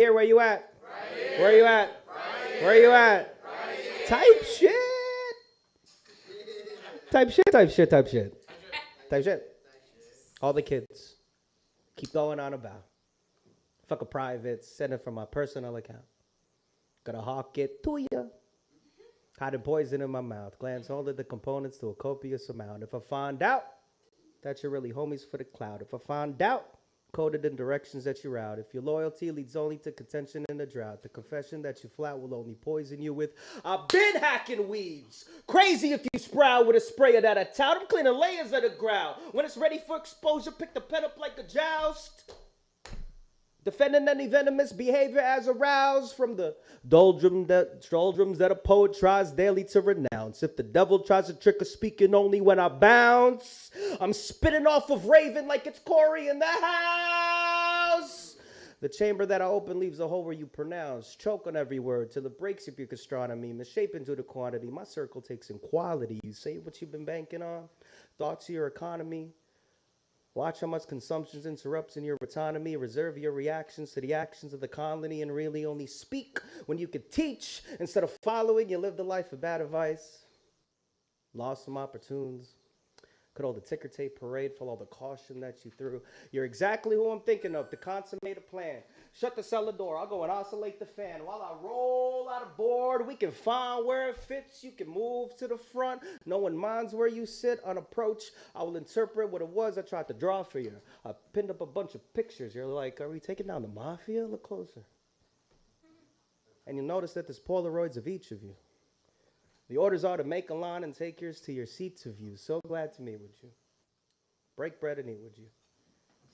here, where you at? Right here. Where you at? Right Where you at? Right here. Type shit. Type shit, type shit, type shit. Type shit. All the kids. Keep going on about. Fuck a private, send it from my personal account. Gotta hawk it to ya. Hiding poison in my mouth. Glance only the components to a copious amount. If I find out that you're really homies for the cloud. If I find out, coded in directions that you're out. If your loyalty leads only to contention in the drought, the confession that you flat will only poison you with. I've been hacking weeds. Crazy if you sprout with a sprayer that I tout. I'm cleaning layers of the ground. When it's ready for exposure, pick the pen up like a joust. Defending any venomous behavior as aroused from the doldrums that a poet tries daily to renounce. If the devil tries to trick us speaking only when I bounce, I'm spitting off of Raven like it's Corey in the house. The chamber that I open leaves a hole where you pronounce. Choke on every word till it breaks up your gastronomy. Misshapen to the quantity. My circle takes in quality. You say what you've been banking on. Thoughts of your economy. Watch how much consumption interrupts in your autonomy. Reserve your reactions to the actions of the colony and really only speak when you could teach. Instead of following, you live the life of bad advice. Lost some opportunities. Could hold the ticker tape parade for all the caution that you threw. You're exactly who I'm thinking of, to consummate a plan. Shut the cellar door, I'll go and oscillate the fan. While I roll out of board, we can find where it fits. You can move to the front. No one minds where you sit. On approach, I will interpret what it was I tried to draw for you. I pinned up a bunch of pictures. You're like, are we taking down the mafia? Look closer. And you'll notice that there's Polaroids of each of you. The orders are to make a line and take yours to your seats of you. So glad to meet with you. Break bread and eat with you.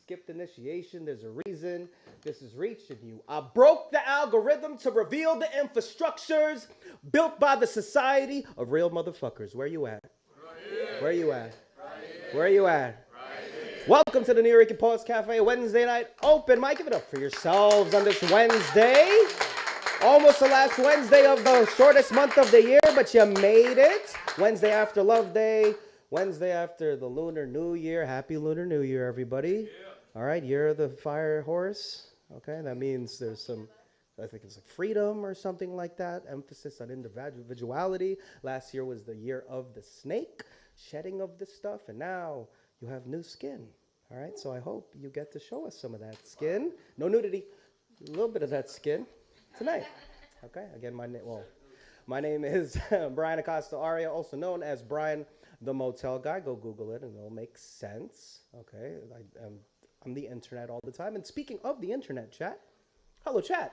Skipped initiation, there's a reason this is reaching you. I broke the algorithm to reveal the infrastructures built by the society of real motherfuckers. Where you at? Right Where you at? Right Where you at? Right Welcome to the Nuyorican Poets Cafe Wednesday night open mic. Give it up for yourselves on this Wednesday. Almost the last Wednesday of the shortest month of the year, but you made it. Wednesday after Love Day. Wednesday after the Lunar New Year. Happy Lunar New Year, everybody. Yeah. All right, year of the fire horse. Okay, that means there's some, I think it's like freedom or something like that. Emphasis on individuality. Last year was the year of the snake, shedding of this stuff, and now you have new skin. All right, so I hope you get to show us some of that skin. No nudity, a little bit of that skin tonight. Okay, again, my name is Brian Acosta Arya, also known as Brian the Motel Guy. Go Google it and it'll make sense. Okay, I'm the internet all the time. And speaking of the internet, chat, hello chat.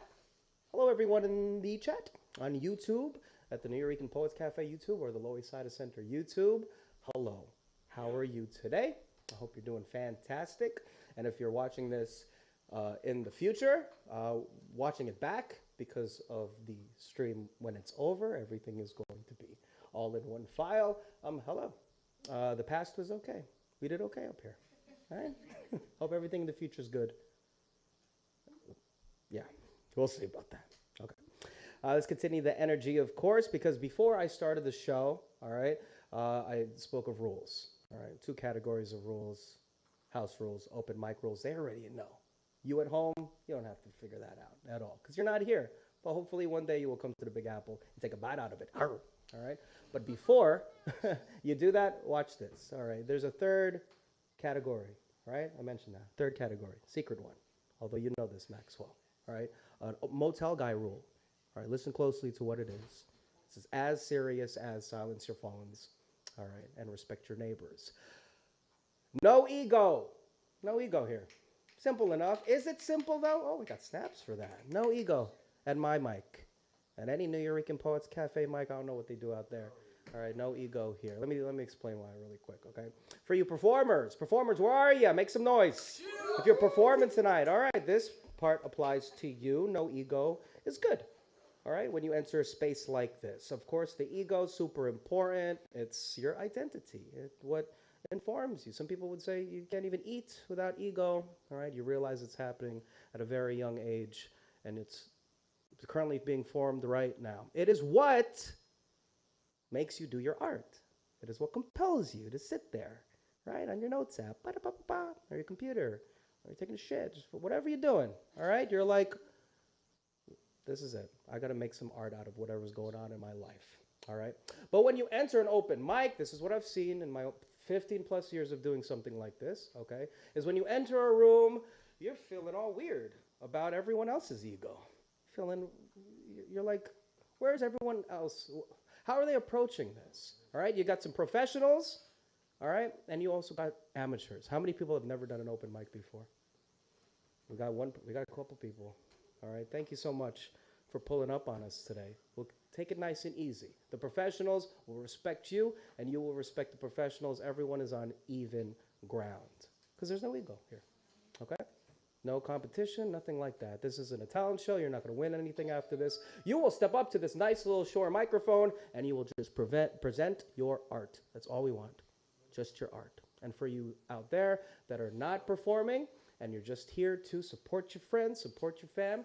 Hello everyone in the chat on YouTube, at the Nuyorican Poets Cafe YouTube or the Loisaida Center YouTube. Hello, how are you today? I hope you're doing fantastic. And if you're watching this in the future, watching it back because of the stream when it's over, everything is going to be all in one file. Hello. The past was okay. We did okay up here. All right? Hope everything in the future is good. Yeah, we'll see about that. Okay. Let's continue the energy, of course, because before I started the show, all right, I spoke of rules. All right, 2 categories of rules: house rules, open mic rules. They already know. You at home, you don't have to figure that out at all because you're not here. But hopefully one day you will come to the Big Apple and take a bite out of it. All right? But before you do that, watch this. All right, there's a third category, right? I mentioned that. Third category, secret one. Although you know this, Maxwell. All right, motel guy rule. All right, listen closely to what it is. This is as serious as silence your phones. All right, and respect your neighbors. No ego. No ego here. Simple enough. Is it simple, though? Oh, we got snaps for that. No ego at my mic. At any Nuyorican Poets Cafe mic, I don't know what they do out there. All right, no ego here. Let me explain why really quick, okay? For you performers, where are you? Make some noise. If you're performing tonight, all right, this part applies to you. No ego is good. All right, when you enter a space like this. Of course, the ego is super important. It's your identity. It's what informs you. Some people would say you can't even eat without ego. All right, you realize it's happening at a very young age, and it's currently being formed right now. It is what makes you do your art. It is what compels you to sit there, right, on your notes app, or your computer, or you're taking a shit, just whatever you're doing. All right, you're like, This is it. I got to make some art out of whatever's going on in my life. All right. But when you enter an open mic, this is what I've seen in my 15 plus years of doing something like this, okay, is when you enter a room, you're feeling all weird about everyone else's ego. You're like, where's everyone else? How are they approaching this? All right. You got some professionals. All right. And you also got amateurs. How many people have never done an open mic before? We got a couple people. All right, thank you so much for pulling up on us today. We'll take it nice and easy. The professionals will respect you, and you will respect the professionals. Everyone is on even ground because there's no ego here, okay? No competition, nothing like that. This isn't a talent show. You're not going to win anything after this. You will step up to this nice little Shure microphone, and you will just present your art. That's all we want, just your art. And for you out there that are not performing, and you're just here to support your friends, support your fam,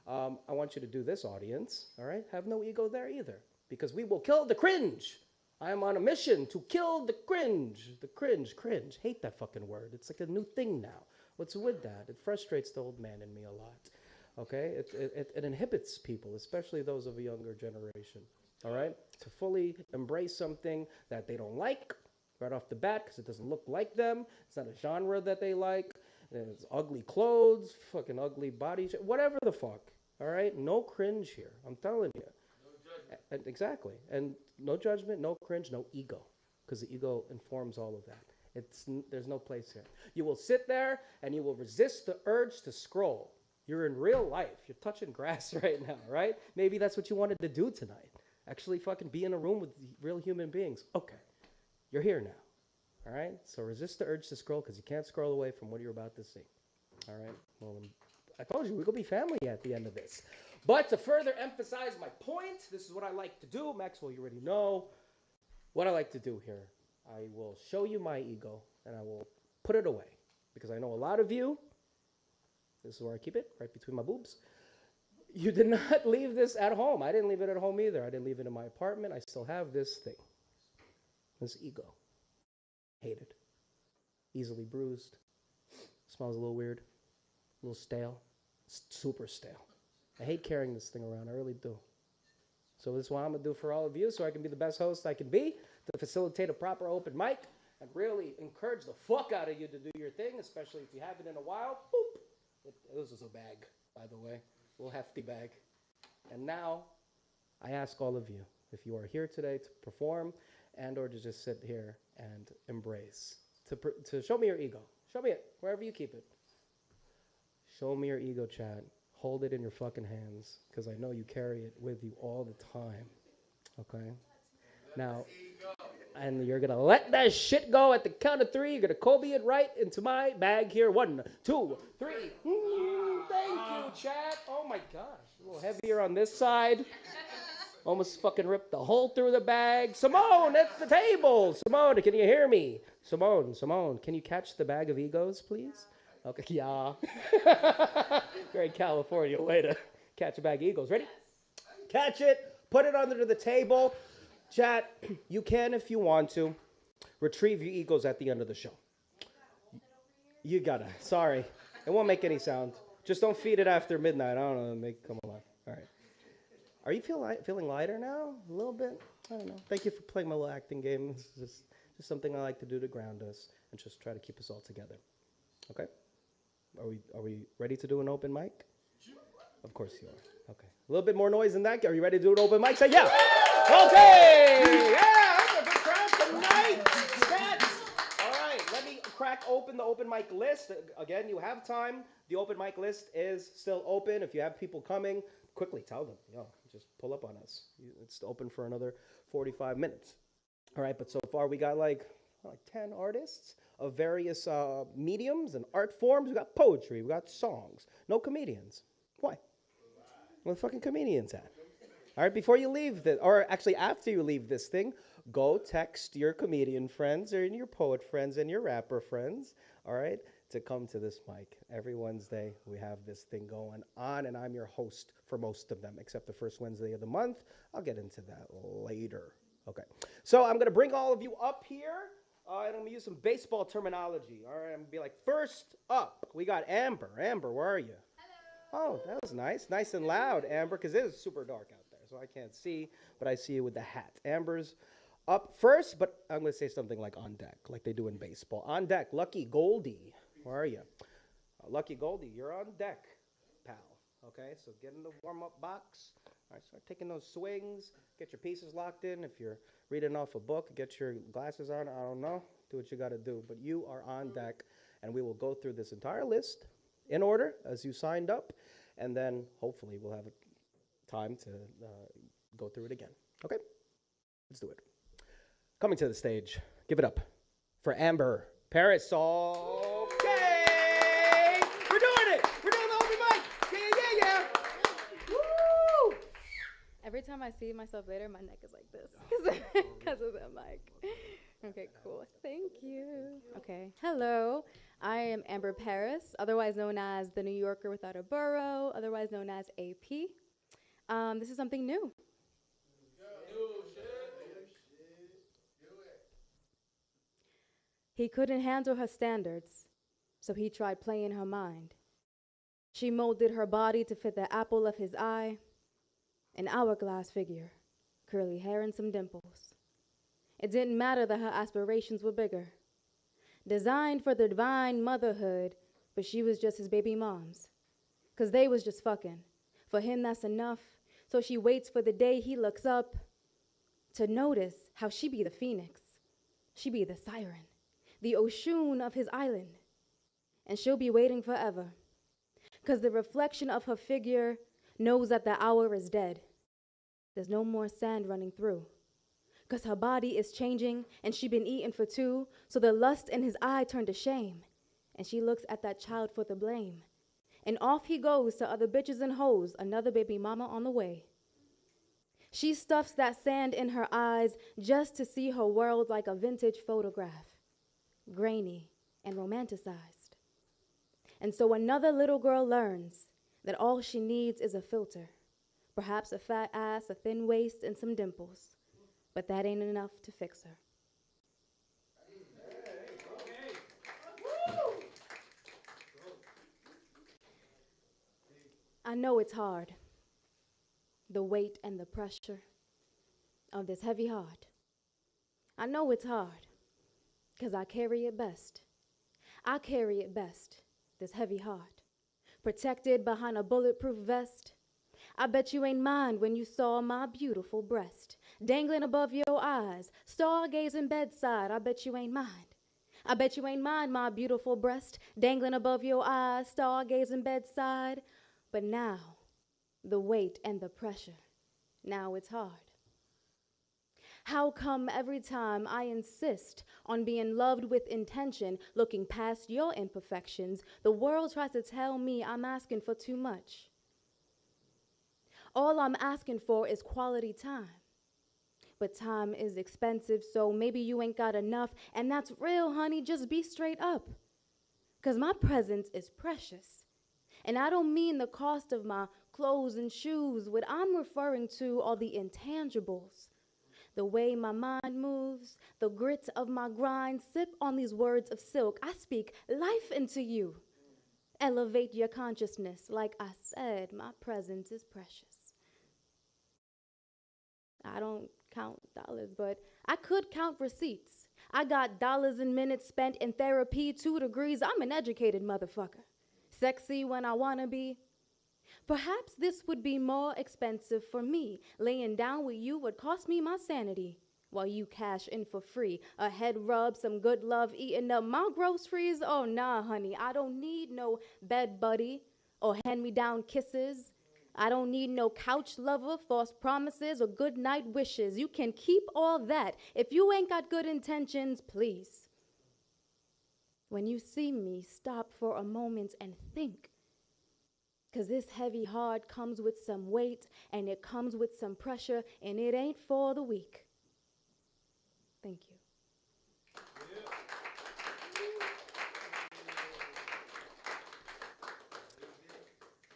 I want you to do this, audience, all right? Have no ego there either, because we will kill the cringe. I am on a mission to kill the cringe. The cringe. Hate that fucking word. It's like a new thing now. What's with that? It frustrates the old man in me a lot, okay? It inhibits people, especially those of a younger generation, all right? To fully embrace something that they don't like right off the bat because it doesn't look like them. It's not a genre that they like. It's ugly clothes, fucking ugly body, whatever the fuck. All right, no cringe here. I'm telling you. No judgment. Exactly, and no judgment, no cringe, no ego, because the ego informs all of that. There's no place here. You will sit there and you will resist the urge to scroll. You're in real life. You're touching grass right now, right? Maybe that's what you wanted to do tonight. Actually, fucking be in a room with real human beings. Okay, you're here now. All right, so resist the urge to scroll because you can't scroll away from what you're about to see. All right, well, I told you we're going to be family at the end of this. But to further emphasize my point, this is what I like to do. Maxwell, you already know what I like to do here. I will show you my ego and I will put it away because I know a lot of you, this is where I keep it, right between my boobs. You did not leave this at home. I didn't leave it at home either. I didn't leave it in my apartment. I still have this thing, this ego. Hated, easily bruised, smells a little weird, a little stale, super stale. I hate carrying this thing around, I really do. So this is what I'm gonna do for all of you so I can be the best host I can be to facilitate a proper open mic and really encourage the fuck out of you to do your thing, especially if you haven't in a while. Boop. This is a bag, by the way, a little hefty bag. And now, I ask all of you, if you are here today to perform and or to just sit here and embrace, to show me your ego. Show me it, wherever you keep it. Show me your ego, Chad. Hold it in your fucking hands, because I know you carry it with you all the time, okay? Now, and you're going to let that shit go at the count of 3. You're going to Kobe it right into my bag here. 1, 2, 3. Thank you, Chad. Oh, my gosh. A little heavier on this side. Almost fucking ripped the hole through the bag. Simone, at the table. Simone, can you hear me? Simone, can you catch the bag of egos, please? Okay, yeah. Very California way to catch a bag of egos. Ready? Catch it. Put it under the table. Chat, you can, if you want to, retrieve your egos at the end of the show. You gotta. Sorry. It won't make any sound. Just don't feed it after midnight. I don't know. Come alive. All right. Are you feeling lighter now? A little bit? I don't know. Thank you for playing my little acting game. This is just something I like to do to ground us and just try to keep us all together. Okay? Are we ready to do an open mic? Of course you are. Okay. A little bit more noise than that. Are you ready to do an open mic? Say yeah. Okay. Yeah, that's a good crowd tonight. Stats. All right. Let me crack open the open mic list. Again, you have time. The open mic list is still open. If you have people coming, quickly tell them. Just pull up on us. It's open for another 45 minutes. All right. But so far we got like 10 artists of various mediums and art forms. We got poetry. We got songs. No comedians. Why? Where the fucking comedians at? All right, before you leave this, or actually after you leave this thing, go text your comedian friends or your poet friends and your rapper friends, all right, to come to this mic. Every Wednesday, we have this thing going on, and I'm your host for most of them, except the first Wednesday of the month. I'll get into that later. Okay, so I'm going to bring all of you up here, and I'm going to use some baseball terminology. All right, I'm going to be like, first up, we got Amber. Amber, where are you? Oh, that was nice. Nice and loud, Amber, because it is super dark out there, so I can't see, but I see you with the hat. Amber's up first, but I'm going to say something like on deck, like they do in baseball. On deck, Lucky Goldie. Where are you? Lucky Goldie, you're on deck, pal. Okay, so get in the warm-up box. All right, start taking those swings. Get your pieces locked in. If you're reading off a book, get your glasses on. I don't know. Do what you got to do. But you are on deck, and we will go through this entire list in order as you signed up, and then hopefully we'll have time to go through it again. Okay, let's do it. Coming to the stage, give it up for Amber Paris. Okay, we're doing it. We're doing the open mic. Yeah. Woo! Every time I see myself later, my neck is like this because of that mic. Okay, cool. Thank you. Okay. Hello. I am Amber Paris, otherwise known as the New Yorker without a borough, otherwise known as AP. This is something new. He couldn't handle her standards, so he tried playing her mind. She molded her body to fit the apple of his eye, an hourglass figure, curly hair and some dimples. It didn't matter that her aspirations were bigger. Designed for the divine motherhood, but she was just his baby mom's. 'Cause they was just fucking. For him, that's enough. So she waits for the day he looks up to notice how she be the phoenix. She be the siren, the Oshun of his island. And she'll be waiting forever. 'Cause the reflection of her figure knows that the hour is dead. There's no more sand running through. 'Cause her body is changing and she been eating for two, so the lust in his eye turned to shame. And she looks at that child for the blame. And off he goes to other bitches and hoes, another baby mama on the way. She stuffs that sand in her eyes just to see her world like a vintage photograph, grainy and romanticized. And so another little girl learns that all she needs is a filter, perhaps a fat ass, a thin waist, and some dimples. But that ain't enough to fix her. I know it's hard, the weight and the pressure of this heavy heart. I know it's hard, 'cause I carry it best. I carry it best, this heavy heart, protected behind a bulletproof vest. I bet you ain't mind when you saw my beautiful breast dangling above your eyes, stargazing bedside. I bet you ain't mind. I bet you ain't mind my beautiful breast dangling above your eyes, stargazing bedside. But now, the weight and the pressure, now it's hard. How come every time I insist on being loved with intention, looking past your imperfections, the world tries to tell me I'm asking for too much? All I'm asking for is quality time. But time is expensive, so maybe you ain't got enough. And that's real, honey, just be straight up. 'Cause my presence is precious. And I don't mean the cost of my clothes and shoes. What I'm referring to are the intangibles. The way my mind moves, the grit of my grind. Sip on these words of silk. I speak life into you. Elevate your consciousness. Like I said, my presence is precious. I don't count dollars, but I could count receipts. I got dollars and minutes spent in therapy, 2 degrees. I'm an educated motherfucker. Sexy when I wanna be. Perhaps this would be more expensive for me. Laying down with you would cost me my sanity, while you cash in for free. A head rub, some good love, eating up my groceries. Oh, nah, honey, I don't need no bed buddy or hand-me-down kisses. I don't need no couch lover, false promises, or good night wishes. You can keep all that. If you ain't got good intentions, please. When you see me, stop for a moment and think. 'Cause this heavy heart comes with some weight, and it comes with some pressure, and it ain't for the weak. Thank you.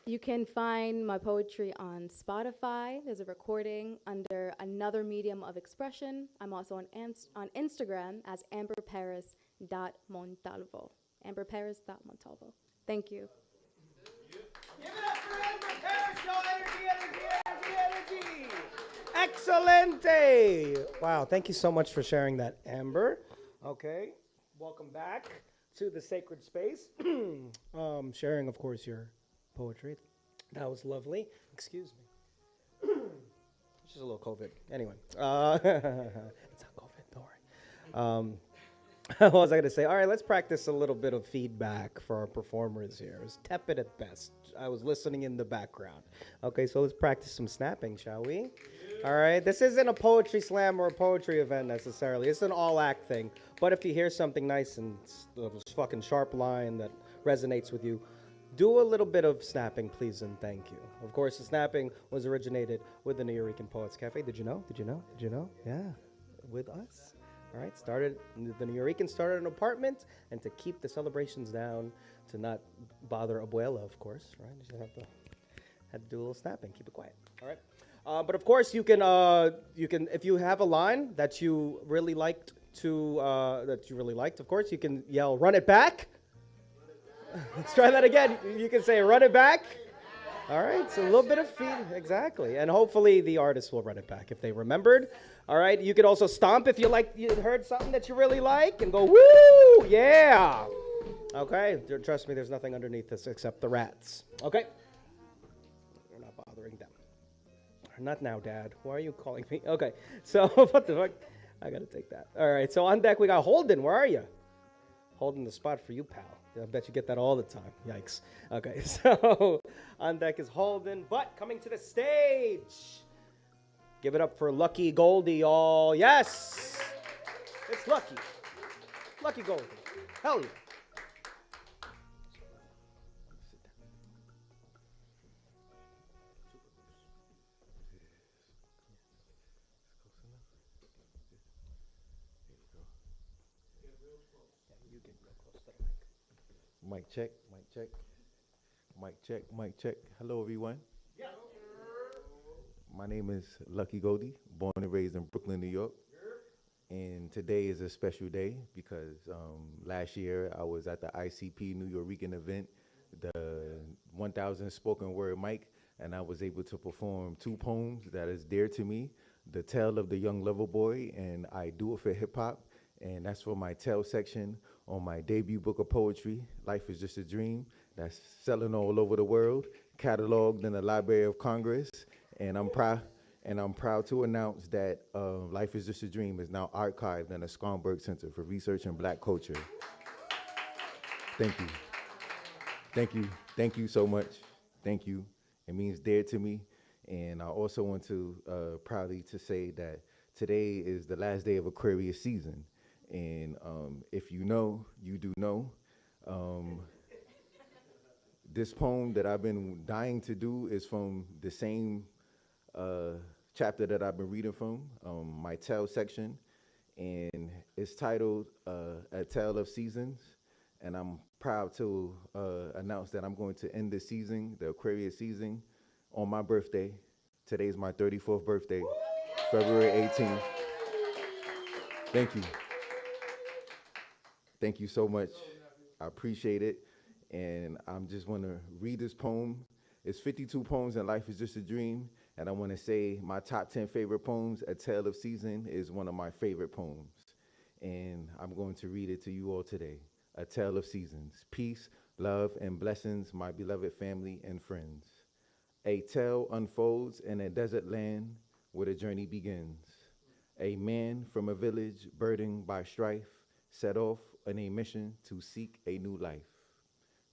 You can find my poetry on Spotify. There's a recording under another medium of expression. I'm also on Instagram as amberparis.montalvo. amberparis.montalvo. Thank you. Give it up for Excelente. Wow, thank you so much for sharing that, Amber. Okay, welcome back to the sacred space. Sharing, of course, your poetry. That was lovely. Excuse me. It's just a little COVID. Anyway, it's not COVID, don't worry. What was I going to say? All right, let's practice a little bit of feedback for our performers here. It was tepid at best. I was listening in the background. Okay, so let's practice some snapping, shall we? All right, this isn't a poetry slam or a poetry event necessarily. It's an all-act thing. But if you hear something nice and a fucking sharp line that resonates with you, do a little bit of snapping, please, and thank you. Of course, the snapping was originated with the Nuyorican Poets Cafe. Did you know? Did you know? Did you know? Yeah, with us. All right, the Nuyorican started an apartment, and to keep the celebrations down, to not bother Abuela, of course, right? You had to do a little snapping, keep it quiet. All right, but of course you can if you have a line that you really liked of course you can yell, "Run it back." Let's try that again. You can say, "Run it back." All right, so a little bit of feed, exactly. And hopefully the artists will run it back if they remembered. All right, you could also stomp if you heard something that you really like and go, "Woo, yeah." Okay, trust me, there's nothing underneath this except the rats. Okay, we're not bothering them. Not now, Dad. Why are you calling me? Okay, so what the fuck? I gotta take that. All right, so on deck we got Holden. Where are you? Holding the spot for you, pal. I bet you get that all the time. Yikes. Okay, so on deck is Holden, but coming to the stage. Give it up for Lucky Goldie, y'all. Yes! It's Lucky. Lucky Goldie. Hell yeah. Mic check, mic check, mic check, mic check. Hello, everyone. Yeah. My name is Lucky Goldie, born and raised in Brooklyn, New York. And today is a special day because last year I was at the ICP Nuyorican event, the 1000 spoken word mic, and I was able to perform 2 poems that is dear to me, The Tale of the Young Lover Boy and I Do It for Hip Hop. And that's for my tell section on my debut book of poetry, Life is Just a Dream, that's selling all over the world, cataloged in the Library of Congress. And I'm proud to announce that Life is Just a Dream is now archived in the Schomburg Center for Research in Black Culture. Thank you. Thank you. Thank you so much. Thank you. It means dear to me. And I also want to proudly to say that today is the last day of Aquarius season. And if you know, you do know. This poem that I've been dying to do is from the same chapter that I've been reading from, my tell section. And it's titled A Tale of Seasons. And I'm proud to announce that I'm going to end this season, the Aquarius season, on my birthday. Today's my 34th birthday, February 18th. Thank you. Thank you so much. I appreciate it. And I'm just want to read this poem. It's 52 poems and Life is Just a Dream. And I want to say my top 10 favorite poems, A Tale of Season is one of my favorite poems. And I'm going to read it to you all today. A Tale of Seasons. Peace, love, and blessings, my beloved family and friends. A tale unfolds in a desert land where the journey begins. A man from a village burdened by strife set off on a mission to seek a new life.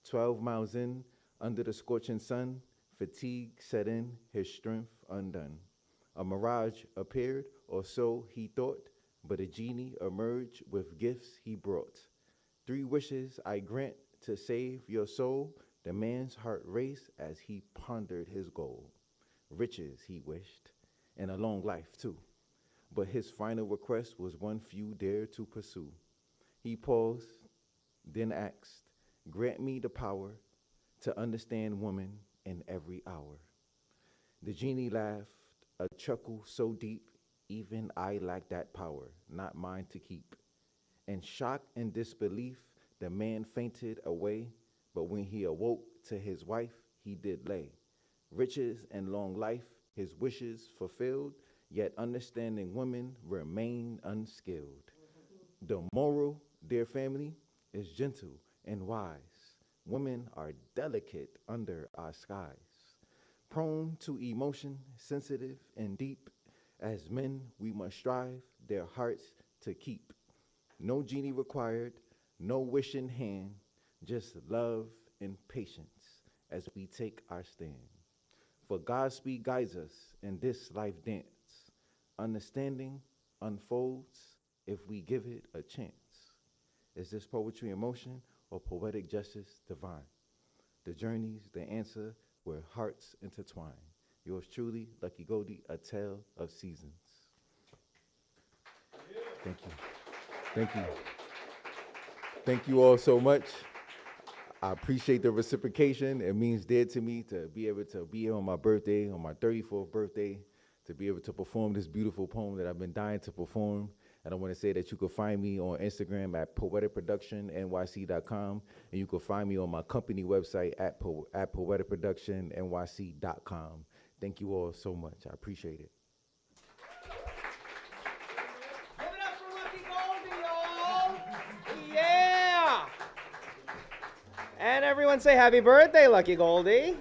12 miles in, under the scorching sun, fatigue set in, his strength undone. A mirage appeared, or so he thought, but a genie emerged with gifts he brought. 3 wishes I grant to save your soul. The man's heart raced as he pondered his goal. Riches he wished, and a long life too. But his final request was one few dared to pursue. He paused, then asked, grant me the power to understand woman in every hour. The genie laughed, a chuckle so deep, even I lack that power, not mine to keep. In shock and disbelief, the man fainted away, but when he awoke to his wife, he did lay. Riches and long life, his wishes fulfilled, yet understanding women remain unskilled. The moral, dear family, is gentle and wise. Women are delicate under our skies, prone to emotion, sensitive and deep. As men, we must strive their hearts to keep. No genie required, no wish in hand, just love and patience as we take our stand. For Godspeed guides us in this life dance. Understanding unfolds if we give it a chance. Is this poetry in motion or poetic justice divine? The journey's the answer where hearts intertwine. Yours truly, Lucky Goldie, A Tale of Seasons. Thank you. Thank you. Thank you all so much. I appreciate the reciprocation. It means dear to me to be able to be here on my birthday, on my 34th birthday, to be able to perform this beautiful poem that I've been dying to perform. And I want to say that you can find me on Instagram at poeticproductionnyc.com, and you can find me on my company website at poeticproductionnyc.com. Thank you all so much. I appreciate it. Give it up for Lucky Goldie, y'all! Yeah! And everyone say happy birthday, Lucky Goldie.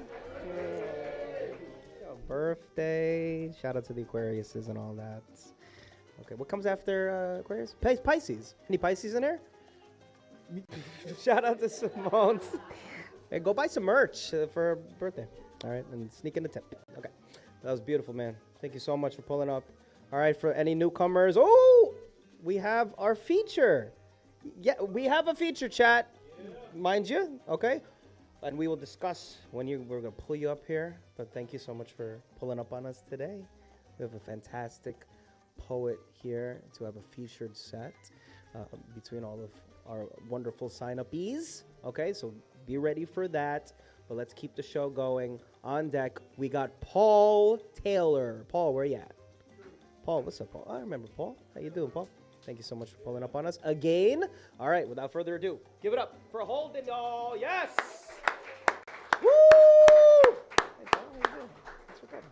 Birthday. Shout out to the Aquariuses and all that. Okay, what comes after Aquarius? Pisces. Any Pisces in there? Shout out to Simone's. Hey, go buy some merch for her birthday. All right, and sneak in a tip. Okay, that was beautiful, man. Thank you so much for pulling up. All right, for any newcomers, oh, we have our feature. Yeah, we have a feature, chat. Mind you, okay? And we will discuss when we're going to pull you up here. But thank you so much for pulling up on us today. We have a fantastic poet here to have a featured set between all of our wonderful sign-up-ees. Okay, so be ready for that. But let's keep the show going. On deck, we got Paul Taylor. Paul, where you at? Paul, what's up, Paul? I remember Paul. How you doing, Paul? Thank you so much for pulling up on us again. All right, without further ado, give it up for Holden, y'all. Yes! Woo! Hey, Paul, how you doing? Thanks for coming.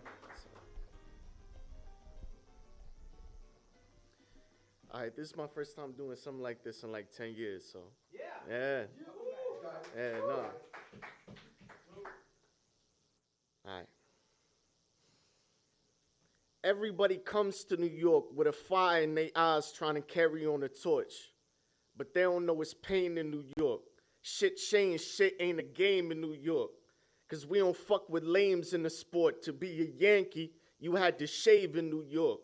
All right, this is my first time doing something like this in like 10 years, so. Yeah. No. All right. Everybody comes to New York with a fire in their eyes trying to carry on a torch. But they don't know it's pain in New York. Shit changed, shit ain't a game in New York. Cause we don't fuck with lames in the sport. To be a Yankee, you had to shave in New York.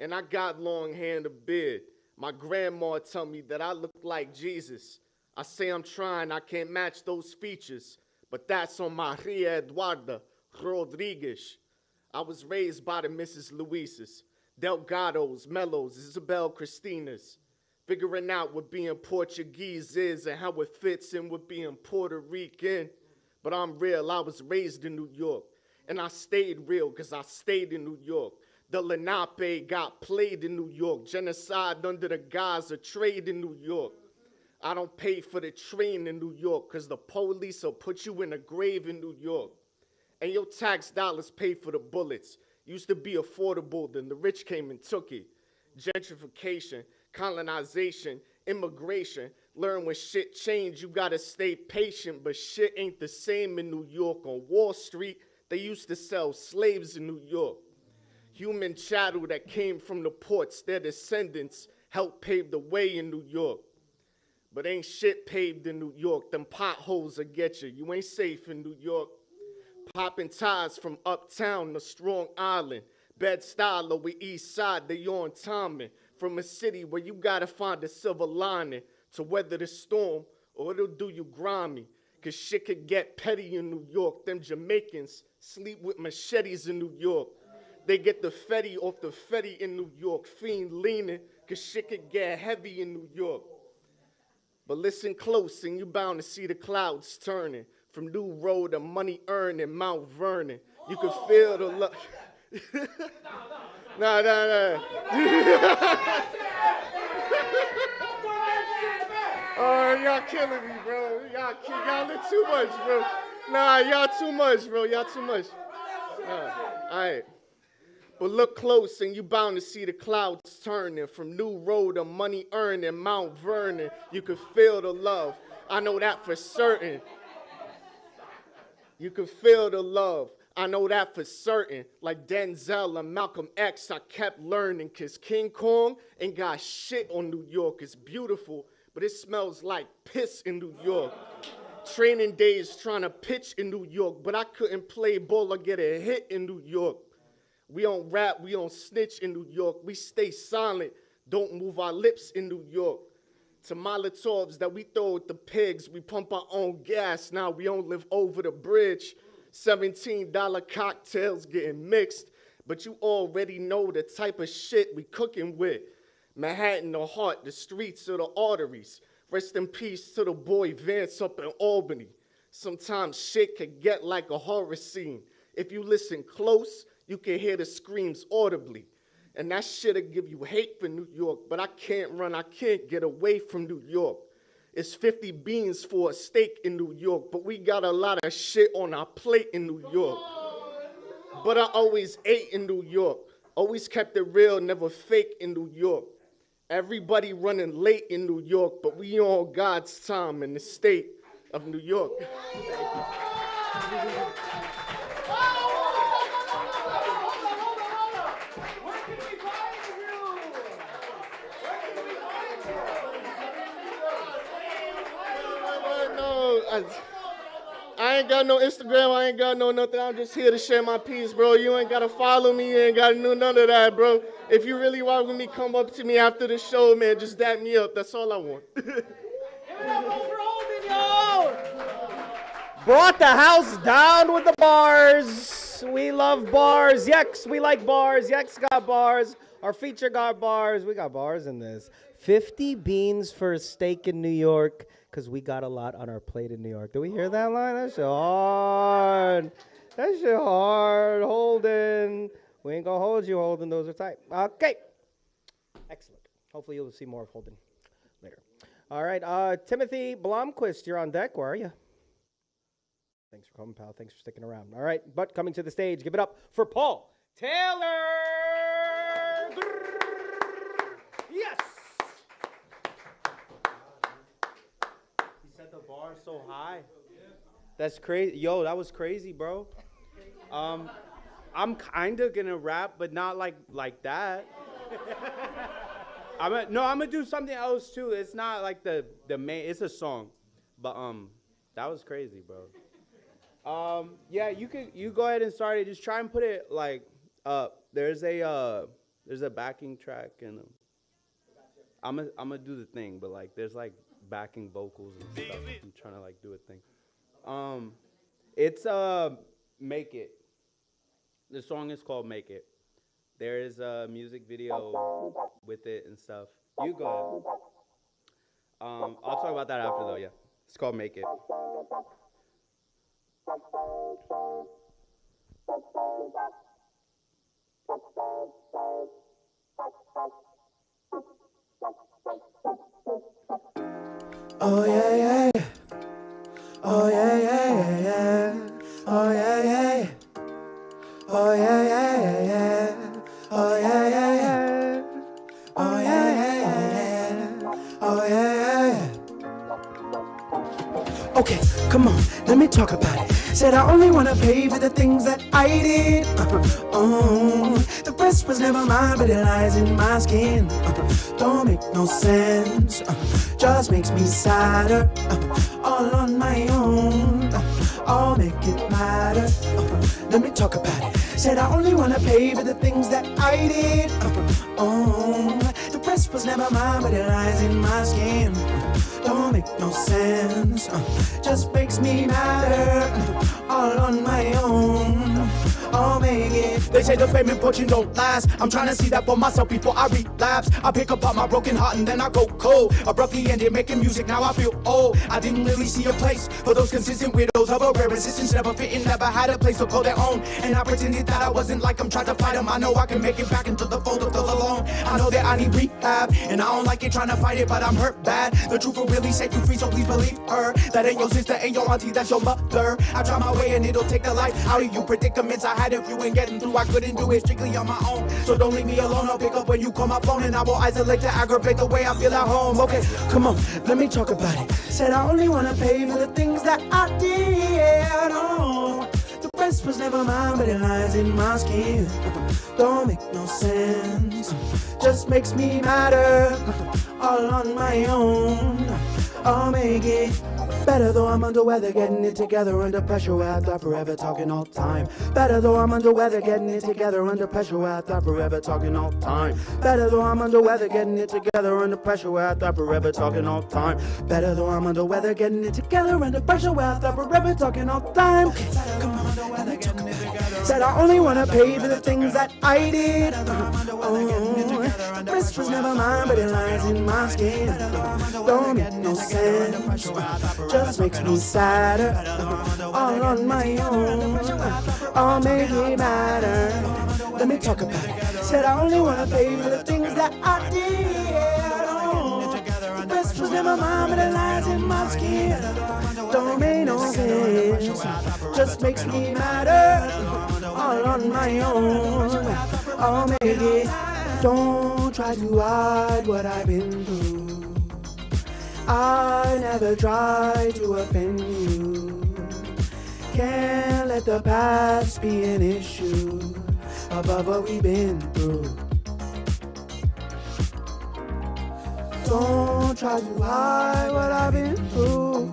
And I got long hair and a beard. My grandma tell me that I look like Jesus. I say I'm trying, I can't match those features. But that's on Maria Eduarda Rodriguez. I was raised by the Mrs. Luises, Delgados, Mellos, Isabel Christinas, figuring out what being Portuguese is and how it fits in with being Puerto Rican. But I'm real, I was raised in New York, and I stayed real because I stayed in New York. The Lenape got played in New York, genocide under the guise of trade in New York. I don't pay for the train in New York because the police will put you in a grave in New York. And your tax dollars pay for the bullets. Used to be affordable, then the rich came and took it. Gentrification, colonization, immigration. Learn when shit change, you gotta stay patient, but shit ain't the same in New York. On Wall Street, they used to sell slaves in New York. Human chattel that came from the ports, their descendants helped pave the way in New York. But ain't shit paved in New York. Them potholes will get you. You ain't safe in New York. Popping ties from uptown to Strong Island. Bed-Stuy, Lower East Side, they on timing. From a city where you gotta find a silver lining to weather the storm, or it'll do you grimy. Cause shit could get petty in New York. Them Jamaicans sleep with machetes in New York. They get the fetty off the fetty in New York. Fiend leaning, cause shit could get heavy in New York. But listen close and you bound to see the clouds turning. From New Road to Money Earned in Mount Vernon. You can feel the love. No. Oh, y'all killing me, bro. Y'all look too much, bro. Nah, y'all too much, bro. Y'all too much. All right. But look close and you bound to see the clouds turning. From New Road to Money Earning, Mount Vernon. You can feel the love. I know that for certain. You can feel the love. I know that for certain. Like Denzel and Malcolm X, I kept learning. Cause King Kong ain't got shit on New York. It's beautiful, but it smells like piss in New York. Training days trying to pitch in New York, but I couldn't play ball or get a hit in New York. We don't rap, we don't snitch in New York. We stay silent, don't move our lips in New York. To Molotovs that we throw at the pigs, we pump our own gas, now we don't live over the bridge. $17 cocktails getting mixed, but you already know the type of shit we cooking with. Manhattan, the heart, the streets are the arteries. Rest in peace to the boy Vance up in Albany. Sometimes shit can get like a horror scene. If you listen close, you can hear the screams audibly. And that shit'll give you hate for New York, but I can't run, I can't get away from New York. It's 50 beans for a steak in New York, but we got a lot of shit on our plate in New York. But I always ate in New York, always kept it real, never fake in New York. Everybody running late in New York, but we on God's time in the state of New York. I ain't got no Instagram, I ain't got no nothing. I'm just here to share my piece, bro. You ain't gotta follow me, you ain't gotta do none of that, bro. If you really want with me, come up to me after the show, man. Just dap me up. That's all I want. Give it up for Holden, yo! Brought the house down with the bars. We love bars. Yes, we like bars. Yes, got bars. Our feature got bars. We got bars in this. 50 beans for a steak in New York, because we got a lot on our plate in New York. Did we hear that line? That shit hard. That shit hard, Holden. We ain't gonna hold you, Holden. Those are tight. Okay. Excellent. Hopefully you'll see more of Holden later. All right, Timothy Blomquist, you're on deck. Where are you? Thanks for coming, pal. Thanks for sticking around. All right, but coming to the stage, give it up for Paul Taylor. Yes. He set the bar so high. That's crazy. Yo, that was crazy, bro. I'm kind of gonna rap, but not like that. I'm gonna do something else too. It's not like the main. It's a song, but that was crazy, bro. Yeah, you go ahead and start it. Just try and put it like up. There's a backing track, and I'm gonna do the thing, but like there's like backing vocals and stuff. I'm trying to like do a thing. It's Make It. The song is called Make It. There is a music video with it and stuff. You go ahead. I'll talk about that after though, yeah. It's called Make It. Oh yeah, yeah. Oh yeah, yeah, yeah. Oh yeah, yeah. Oh yeah, yeah, yeah. Oh yeah, yeah, yeah. Oh yeah, yeah, yeah. Oh yeah, yeah. Okay, come on, let me talk about it. Said I only wanna pay for the things that I did. The rest was never mine, but it lies in my skin. Don't make no sense. Just makes me sadder. All on my own. I'll make it matter. Let me talk about it. Said I only wanna pay for the things that I did. The rest was never mine, but it lies in my skin. Don't make no sense. Just makes me matter. All on my own. I'll make it. They say the fame and fortune don't last. I'm trying to see that for myself before I relapse. I pick apart my broken heart and then I go cold. Abruptly ended making music, now I feel old. I didn't really see a place for those consistent widows of a rare resistance. Never fitting, never had a place to call their own. And I pretended that I wasn't like I'm trying to fight them. I know I can make it back into the fold of those alone. I know that I need rehab, and I don't like it trying to fight it, but I'm hurt bad. The truth will really set you free, so please believe her. That ain't your sister, ain't your auntie, that's your mother. I try my way and it'll take the life out of you. Predicaments I have hide if you ain't getting through. I couldn't do it strictly on my own. So don't leave me alone. I'll pick up when you call my phone, and I will isolate to aggravate the way I feel at home. Okay, come on, let me talk about it. Said I only wanna pay for the things that I did. Oh, the rest was never mine, but it lies in my skin. Don't make no sense. Just makes me madder. All on my own. I'll make it better though I'm under weather, getting it together under pressure where I thought forever talking all time. Better though I'm under weather, getting it together under pressure where I thought forever talking all time. Better though I'm under weather, getting it together under pressure where I thought forever talking all time. Better though I'm under weather, getting it together under pressure where I thought forever talking all time. Come on, let me talk about it. Said I only wanna pay for the things that I did. The rest was never mine, but it lies in my skin. Don't make no sense. Just makes me sadder. All on my own. I'll make it matter. Let me talk about it. Said I only wanna pay for the things that I did. The rest was never mine, but it lies in my skin. Don't make no sense. Just makes me matter. All on my own. I'll make it. Don't try to hide what I've been through. I never try to offend you. Can't let the past be an issue above what we've been through. Don't try to hide what I've been through.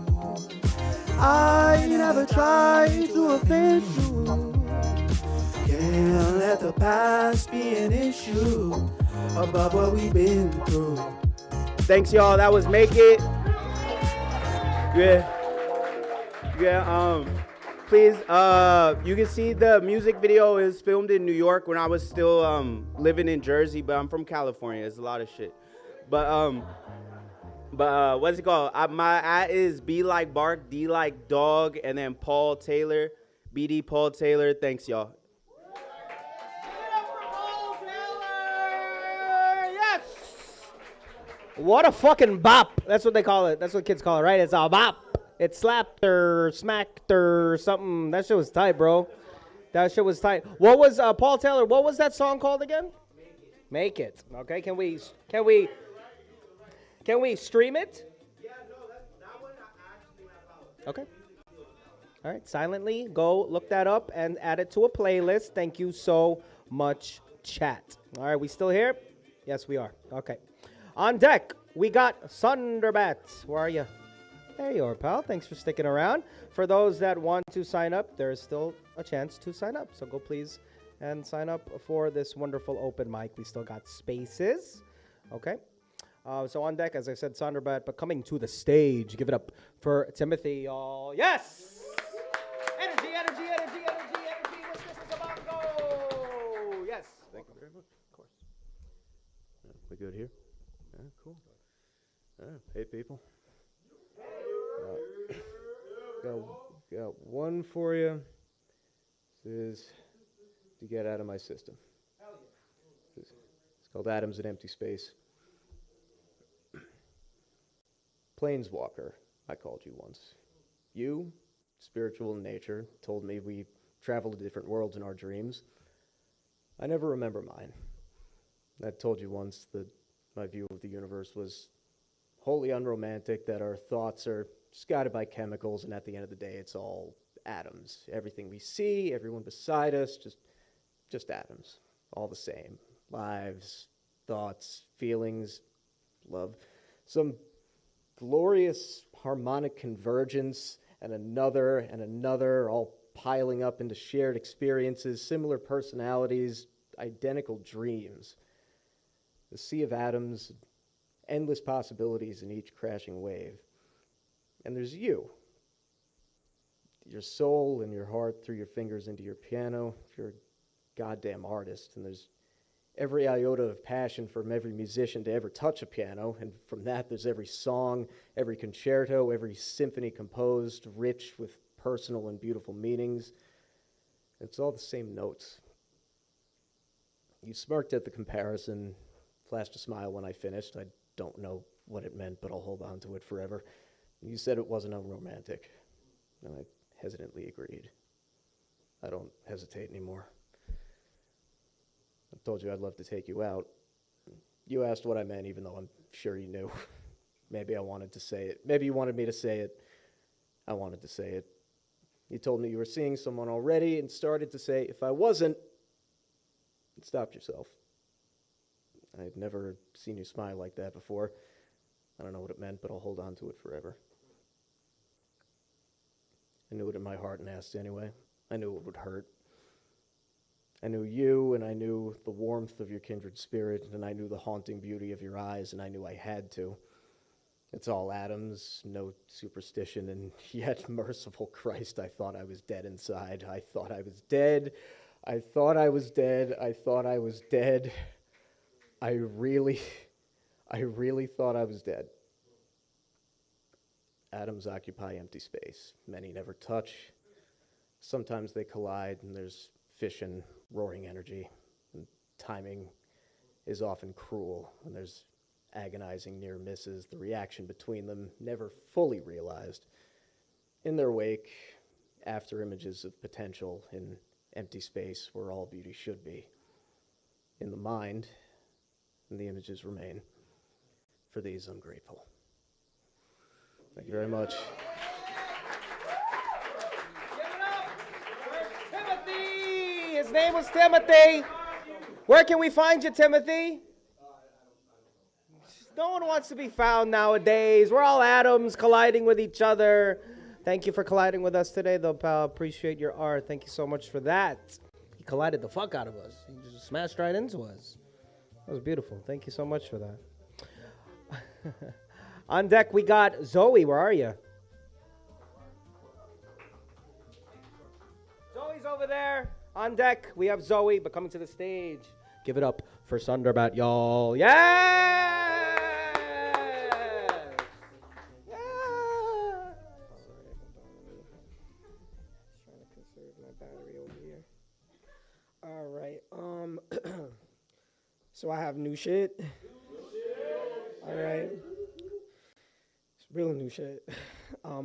I never try to offend you. Can't let the past be an issue above what we've been through. Thanks, y'all. That was Make It. Yeah. Please, you can see the music video is filmed in New York when I was still living in Jersey, but I'm from California. It's a lot of shit. But what's it called? My at is B like Bark, D like Dog, and then Paul Taylor, BD Paul Taylor. Thanks, y'all. What a fucking bop. That's what they call it. That's what kids call it, right? It's a bop. It slapped or smacked or something. That shit was tight, bro. That shit was tight. What was, Paul Taylor, what was that song called again? Make It. Okay, can we stream it? Yeah, no, that one I actually have out. Okay. All right, silently go look that up and add it to a playlist. Thank you so much, chat. All right, we still here? Yes, we are. Okay. On deck, we got Sonderbat. Where are you? There you are, pal. Thanks for sticking around. For those that want to sign up, there is still a chance to sign up. So go please and sign up for this wonderful open mic. We still got spaces. Okay. So on deck, as I said, Sonderbat, but coming to the stage, give it up for Timothy, y'all. Yes! Energy, energy, energy, energy, energy. What's this is about to go? Yes. Thank you very much. Of course. Yeah, we good here? Yeah, cool. Hey, people. Got one for you. This is to get out of my system. It's called Atoms in Empty Space. Planeswalker, I called you once. You, spiritual in nature, told me we travel to different worlds in our dreams. I never remember mine. I told you once that my view of the universe was wholly unromantic, that our thoughts are just guided by chemicals, and at the end of the day, it's all atoms. Everything we see, everyone beside us, just atoms. All the same. Lives, thoughts, feelings, love. Some glorious harmonic convergence, and another, all piling up into shared experiences, similar personalities, identical dreams. The sea of atoms, endless possibilities in each crashing wave. And there's you. Your soul and your heart through your fingers into your piano. You're a goddamn artist. And there's every iota of passion from every musician to ever touch a piano. And from that, there's every song, every concerto, every symphony composed, rich with personal and beautiful meanings. It's all the same notes. You smirked at the comparison, flashed a smile when I finished. I don't know what it meant, but I'll hold on to it forever. You said it wasn't unromantic, and I hesitantly agreed. I don't hesitate anymore. I told you I'd love to take you out. You asked what I meant, even though I'm sure you knew. Maybe I wanted to say it. Maybe you wanted me to say it. I wanted to say it. You told me you were seeing someone already and started to say, if I wasn't, you stopped yourself. I'd never seen you smile like that before. I don't know what it meant, but I'll hold on to it forever. I knew it in my heart and asked anyway. I knew it would hurt. I knew you, and I knew the warmth of your kindred spirit, and I knew the haunting beauty of your eyes, and I knew I had to. It's all atoms, no superstition, and yet, merciful Christ, I thought I was dead inside. I thought I was dead. I thought I was dead. I thought I was dead. I really thought I was dead. Atoms occupy empty space. Many never touch. Sometimes they collide, and there's fission, roaring energy. And timing is often cruel, and there's agonizing near misses, the reaction between them never fully realized. In their wake, after images of potential in empty space where all beauty should be. In the mind, and the images remain. For these, I'm grateful. Thank you very much. Timothy! His name was Timothy. Where can we find you, Timothy? No one wants to be found nowadays. We're all atoms colliding with each other. Thank you for colliding with us today, though, pal. Appreciate your art. Thank you so much for that. He collided the fuck out of us. He just smashed right into us. That was beautiful. Thank you so much for that. On deck, we got Zoe. Where are you? Zoe's over there. On deck, we have Zoe, but coming to the stage. Give it up for Sonderbat, y'all. Yes! Yeah! Trying to conserve my battery over here. All right. So I have new shit. All right. It's real new shit. All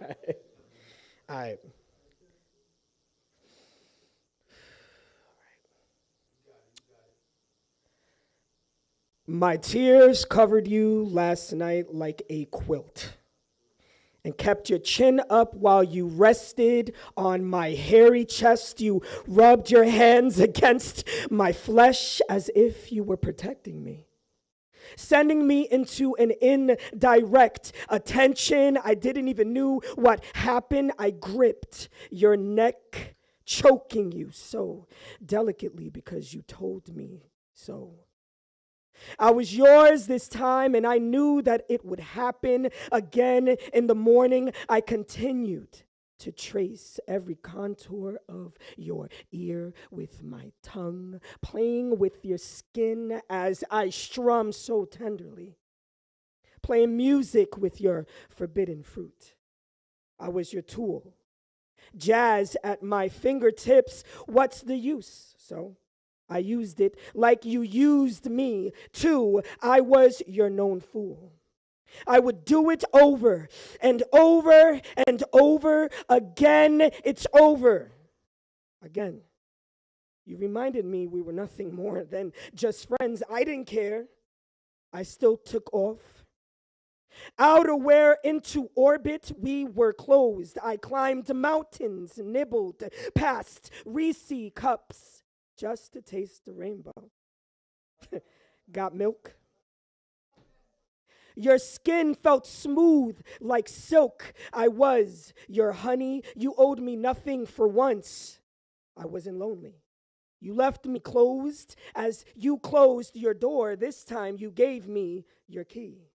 right. All right. My tears covered you last night like a quilt and kept your chin up while you rested on my hairy chest. You rubbed your hands against my flesh as if you were protecting me, sending me into an indirect attention. I didn't even know what happened. I gripped your neck, choking you so delicately because you told me so. I was yours this time, and I knew that it would happen again in the morning. I continued to trace every contour of your ear with my tongue, playing with your skin as I strummed so tenderly, playing music with your forbidden fruit. I was your tool, jazz at my fingertips. What's the use? So I used it like you used me too. I was your known fool. I would do it over and over and over again. It's over. Again. You reminded me we were nothing more than just friends. I didn't care. I still took off. Outerwear into orbit, we were closed. I climbed mountains, nibbled past Reese cups just to taste the rainbow. Got milk? Your skin felt smooth like silk. I was your honey. You owed me nothing for once. I wasn't lonely. You left me closed as you closed your door. This time you gave me your key.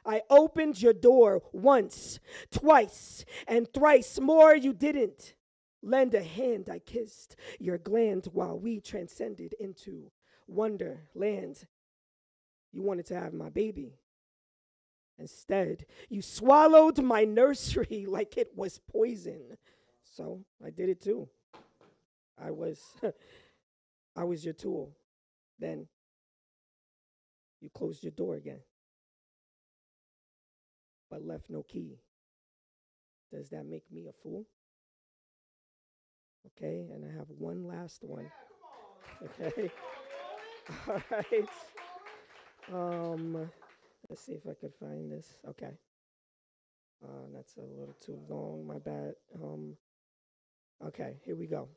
I opened your door once, twice, and thrice more. You didn't lend a hand. I kissed your gland while we transcended into wonderland. You wanted to have my baby. Instead, you swallowed my nursery like it was poison. So I did it too. I was your tool. Then you closed your door again, but left no key. Does that make me a fool? Okay, and I have one last one. Okay. All right. Let's see if I could find this. Okay. That's a little too long, my bad. Okay, here we go.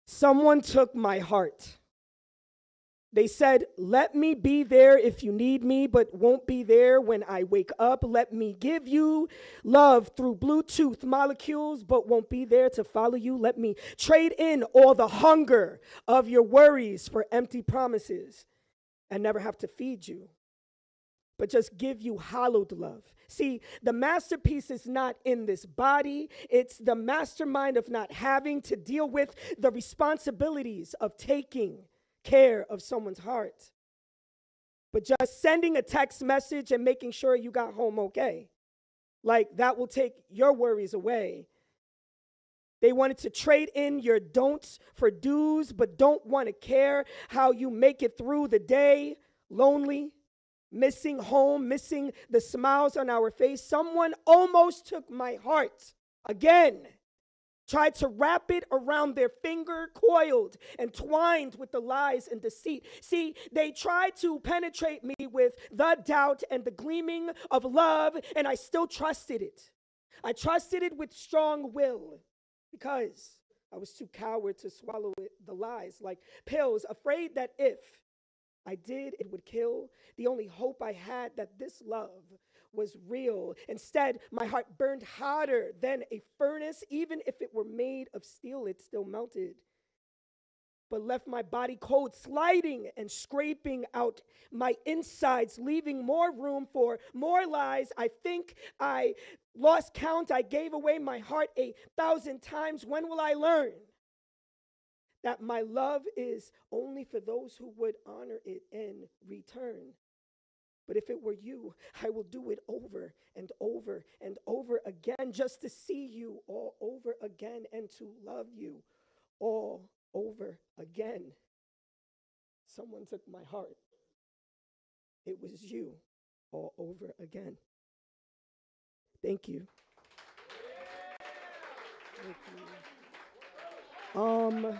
Someone took my heart. They said, let me be there if you need me, but won't be there when I wake up. Let me give you love through Bluetooth molecules, but won't be there to follow you. Let me trade in all the hunger of your worries for empty promises and never have to feed you, but just give you hollowed love. See, the masterpiece is not in this body. It's the mastermind of not having to deal with the responsibilities of taking care of someone's heart, but just sending a text message and making sure you got home okay. Like, that will take your worries away. They wanted to trade in your don'ts for do's, but don't want to care how you make it through the day, lonely, missing home, missing the smiles on our face. Someone almost took my heart again. Tried to wrap it around their finger, coiled and twined with the lies and deceit. See, they tried to penetrate me with the doubt and the gleaming of love, and I still trusted it. I trusted it with strong will because I was too coward to swallow it, the lies like pills, afraid that if I did, it would kill. The only hope I had that this love was real. Instead, my heart burned hotter than a furnace. Even if it were made of steel, it still melted, but left my body cold, sliding and scraping out my insides, leaving more room for more lies. I think I lost count. I gave away my heart 1,000 times. When will I learn that my love is only for those who would honor it in return? But if it were you, I will do it over and over and over again, just to see you all over again and to love you all over again. Someone took my heart. It was you all over again. Thank you. Thank you.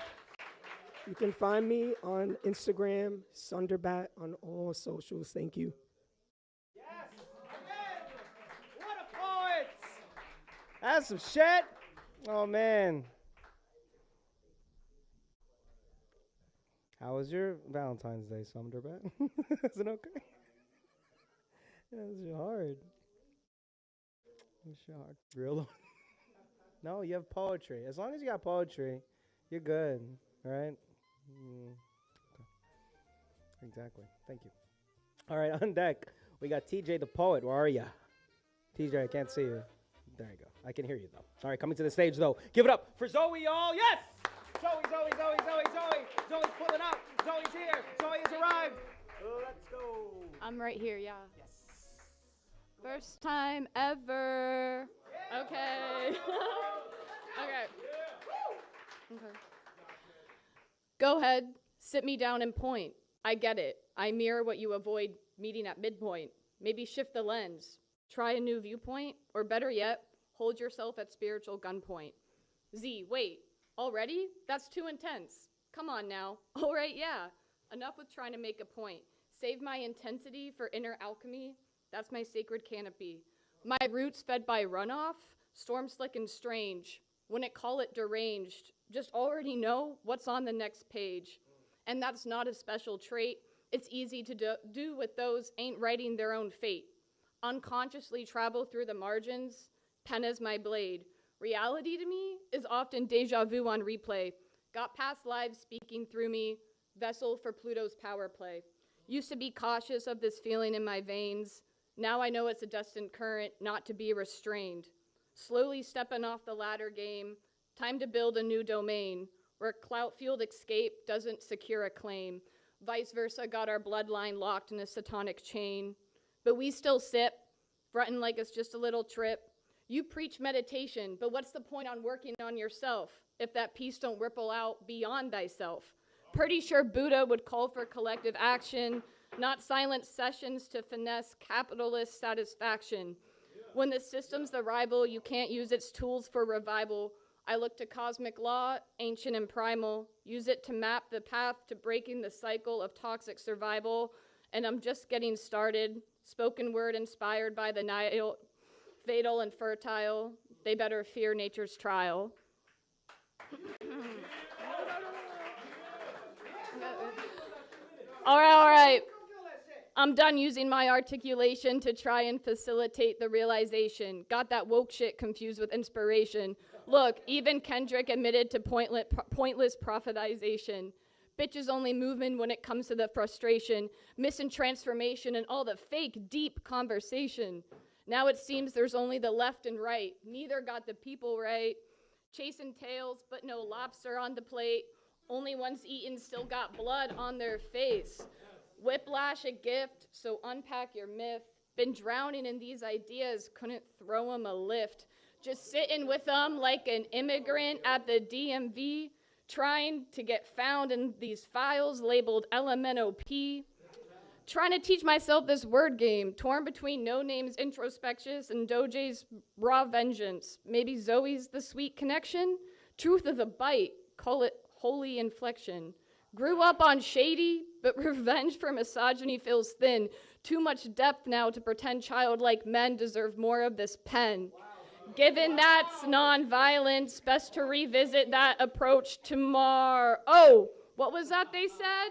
You can find me on Instagram, Sonderbat, on all socials. Thank you. That's some shit. Oh, man. How was your Valentine's Day, Sonderbat? Is it okay? That was hard. That's hard. Real? No, you have poetry. As long as you got poetry, you're good, right? Okay. Exactly. Thank you. All right, on deck, we got TJ the poet. Where are you? TJ, I can't see you. There you go. I can hear you, though. All right, coming to the stage, though. Give it up for Zoe, y'all. Yes! Zoe. Zoe's pulling up. Zoe's here. Zoe has arrived. Let's go. I'm right here, yeah. Yes. First time ever. Yeah. Okay. Okay. Go ahead. Sit me down and point. I get it. I mirror what you avoid meeting at midpoint. Maybe shift the lens. Try a new viewpoint, or better yet, hold yourself at spiritual gunpoint. Z, wait, already? That's too intense. Come on now. All right, yeah. Enough with trying to make a point. Save my intensity for inner alchemy. That's my sacred canopy. My roots fed by runoff, storm slick and strange. Wouldn't call it deranged. Just already know what's on the next page. And that's not a special trait. It's easy to do with those ain't writing their own fate. Unconsciously travel through the margins, pen as my blade. Reality to me is often deja vu on replay. Got past lives speaking through me, vessel for Pluto's power play. Used to be cautious of this feeling in my veins. Now I know it's a destined current, not to be restrained. Slowly stepping off the ladder game, time to build a new domain where clout-fueled escape doesn't secure a claim. Vice versa, got our bloodline locked in a satanic chain. But we still sip, frontin' like it's just a little trip. You preach meditation, but what's the point on working on yourself if that peace don't ripple out beyond thyself? Pretty sure Buddha would call for collective action, not silent sessions to finesse capitalist satisfaction. When the system's the rival, you can't use its tools for revival. I look to cosmic law, ancient and primal, use it to map the path to breaking the cycle of toxic survival, and I'm just getting started. Spoken word inspired by the Nile, fatal and fertile, they better fear nature's trial. All right. I'm done using my articulation to try and facilitate the realization. Got that woke shit confused with inspiration. Look, even Kendrick admitted to pointless prophetization. Bitches only moving when it comes to the frustration, missing transformation, and all the fake, deep conversation. Now it seems there's only the left and right. Neither got the people right. Chasing tails, but no lobster on the plate. Only ones eating still got blood on their face. Whiplash a gift, so unpack your myth. Been drowning in these ideas, couldn't throw them a lift. Just sitting with them like an immigrant at the DMV, trying to get found in these files labeled LMNOP. Trying to teach myself this word game, torn between No Name's introspections and Doje's raw vengeance. Maybe Zoe's the sweet connection? Truth of the bite, call it holy inflection. Grew up on shady, but revenge for misogyny feels thin. Too much depth now to pretend childlike men deserve more of this pen. Given that's non-violence, best to revisit that approach tomorrow. Oh, what was that they said?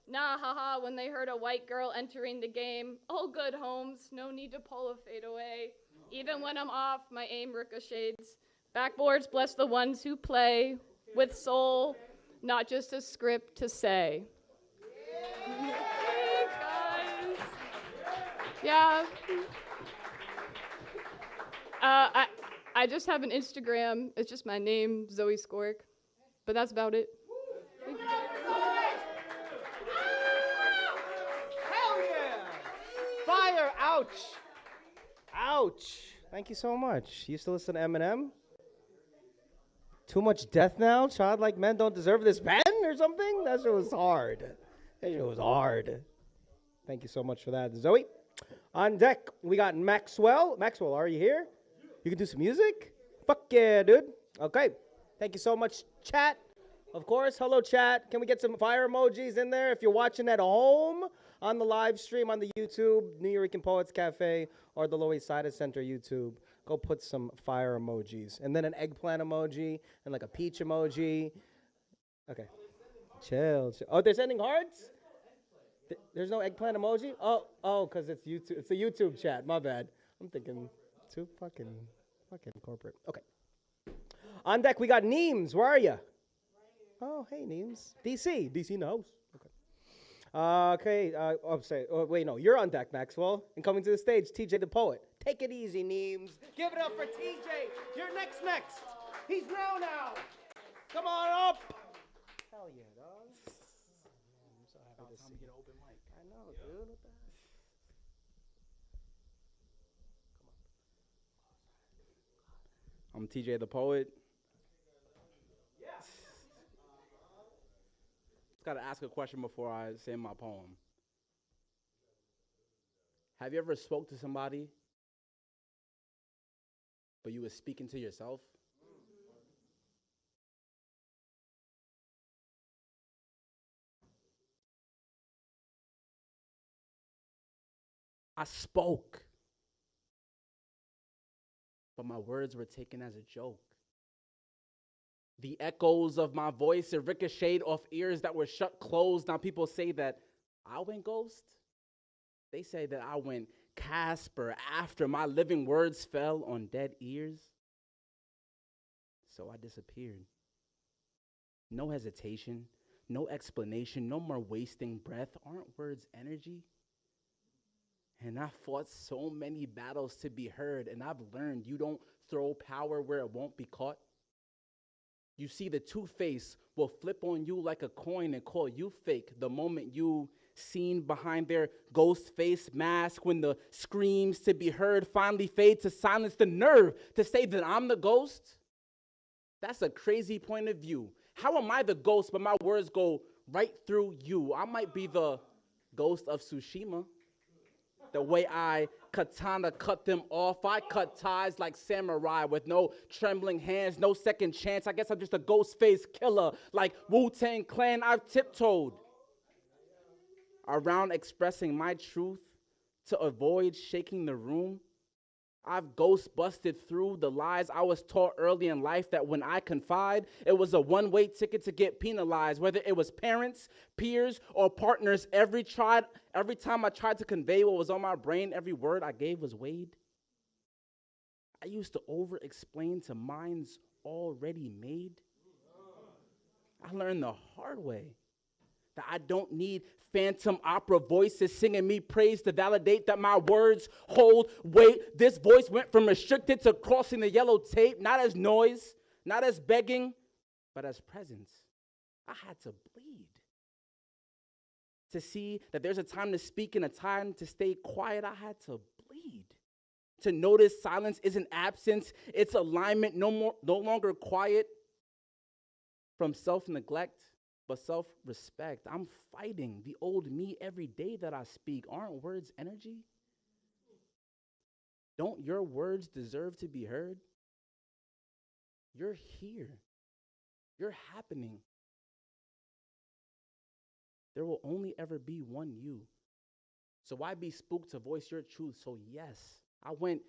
Nah, haha, when they heard a white girl entering the game. All good, Holmes, no need to pull a fadeaway. Even when I'm off, my aim ricochets. Backboards bless the ones who play with soul, not just a script to say. Thanks, guys. Yeah. I just have an Instagram. It's just my name, zoeskoric. But that's about it. Hell yeah! Fire! Ouch! Ouch! Thank you so much. You used to listen to Eminem? Too much death now? Childlike men don't deserve this pen or something? That shit was hard. That shit was hard. Thank you so much for that, Zoe. On deck, we got Maxwell. Maxwell, are you here? You can do some music? Fuck yeah, dude. Okay. Thank you so much, chat. Of course. Hello, chat. Can we get some fire emojis in there? If you're watching at home on the live stream on the YouTube, Nuyorican Poets Cafe, or the Loisaida Center YouTube, go put some fire emojis. And then an eggplant emoji and like a peach emoji. Okay. Chill. Oh, they're sending hearts? There's no eggplant emoji? Oh, because it's YouTube. It's a YouTube chat. My bad. I'm thinking too fucking corporate. Okay. On deck, we got Neems. Where are you? Oh, hey, Neems. DC in the house. Okay. Wait, no. You're on deck, Maxwell. And coming to the stage, TJ the Poet. Take it easy, Neems. Give it up for TJ. You're next. He's now. Come on up. Hell yeah, dog. I'm so happy to see you. I know, dude. What the heck? I'm TJ the Poet. Yes. Just gotta ask a question before I say my poem. Have you ever spoke to somebody, but you were speaking to yourself? I spoke, but my words were taken as a joke. The echoes of my voice, it ricocheted off ears that were shut closed. Now people say that I went ghost. They say that I went Casper after my living words fell on dead ears. So I disappeared. No hesitation, no explanation, no more wasting breath. Aren't words energy? And I fought so many battles to be heard, and I've learned you don't throw power where it won't be caught. You see, the two-face will flip on you like a coin and call you fake the moment you seen behind their ghost face mask, when the screams to be heard finally fade to silence. The nerve to say that I'm the ghost. That's a crazy point of view. How am I the ghost, but my words go right through you? I might be the ghost of Tsushima, The way I katana cut them off, I cut ties like samurai with no trembling hands, no second chance. I guess I'm just a ghost face killer like Wu-Tang Clan. I've tiptoed around expressing my truth to avoid shaking the room. I've ghost busted through the lies I was taught early in life that when I confide, it was a one-way ticket to get penalized, whether it was parents, peers, or partners. Every time I tried to convey what was on my brain, every word I gave was weighed. I used to over-explain to minds already made. I learned the hard way that I don't need phantom opera voices singing me praise to validate that my words hold weight. This voice went from restricted to crossing the yellow tape, not as noise, not as begging, but as presence. I had to bleed to see that there's a time to speak and a time to stay quiet. I had to bleed to notice silence isn't absence, it's alignment, no longer quiet from self-neglect, but self-respect. I'm fighting the old me every day that I speak. Aren't words energy? Don't your words deserve to be heard? You're here. You're happening. There will only ever be one you. So why be spooked to voice your truth? So yes, I went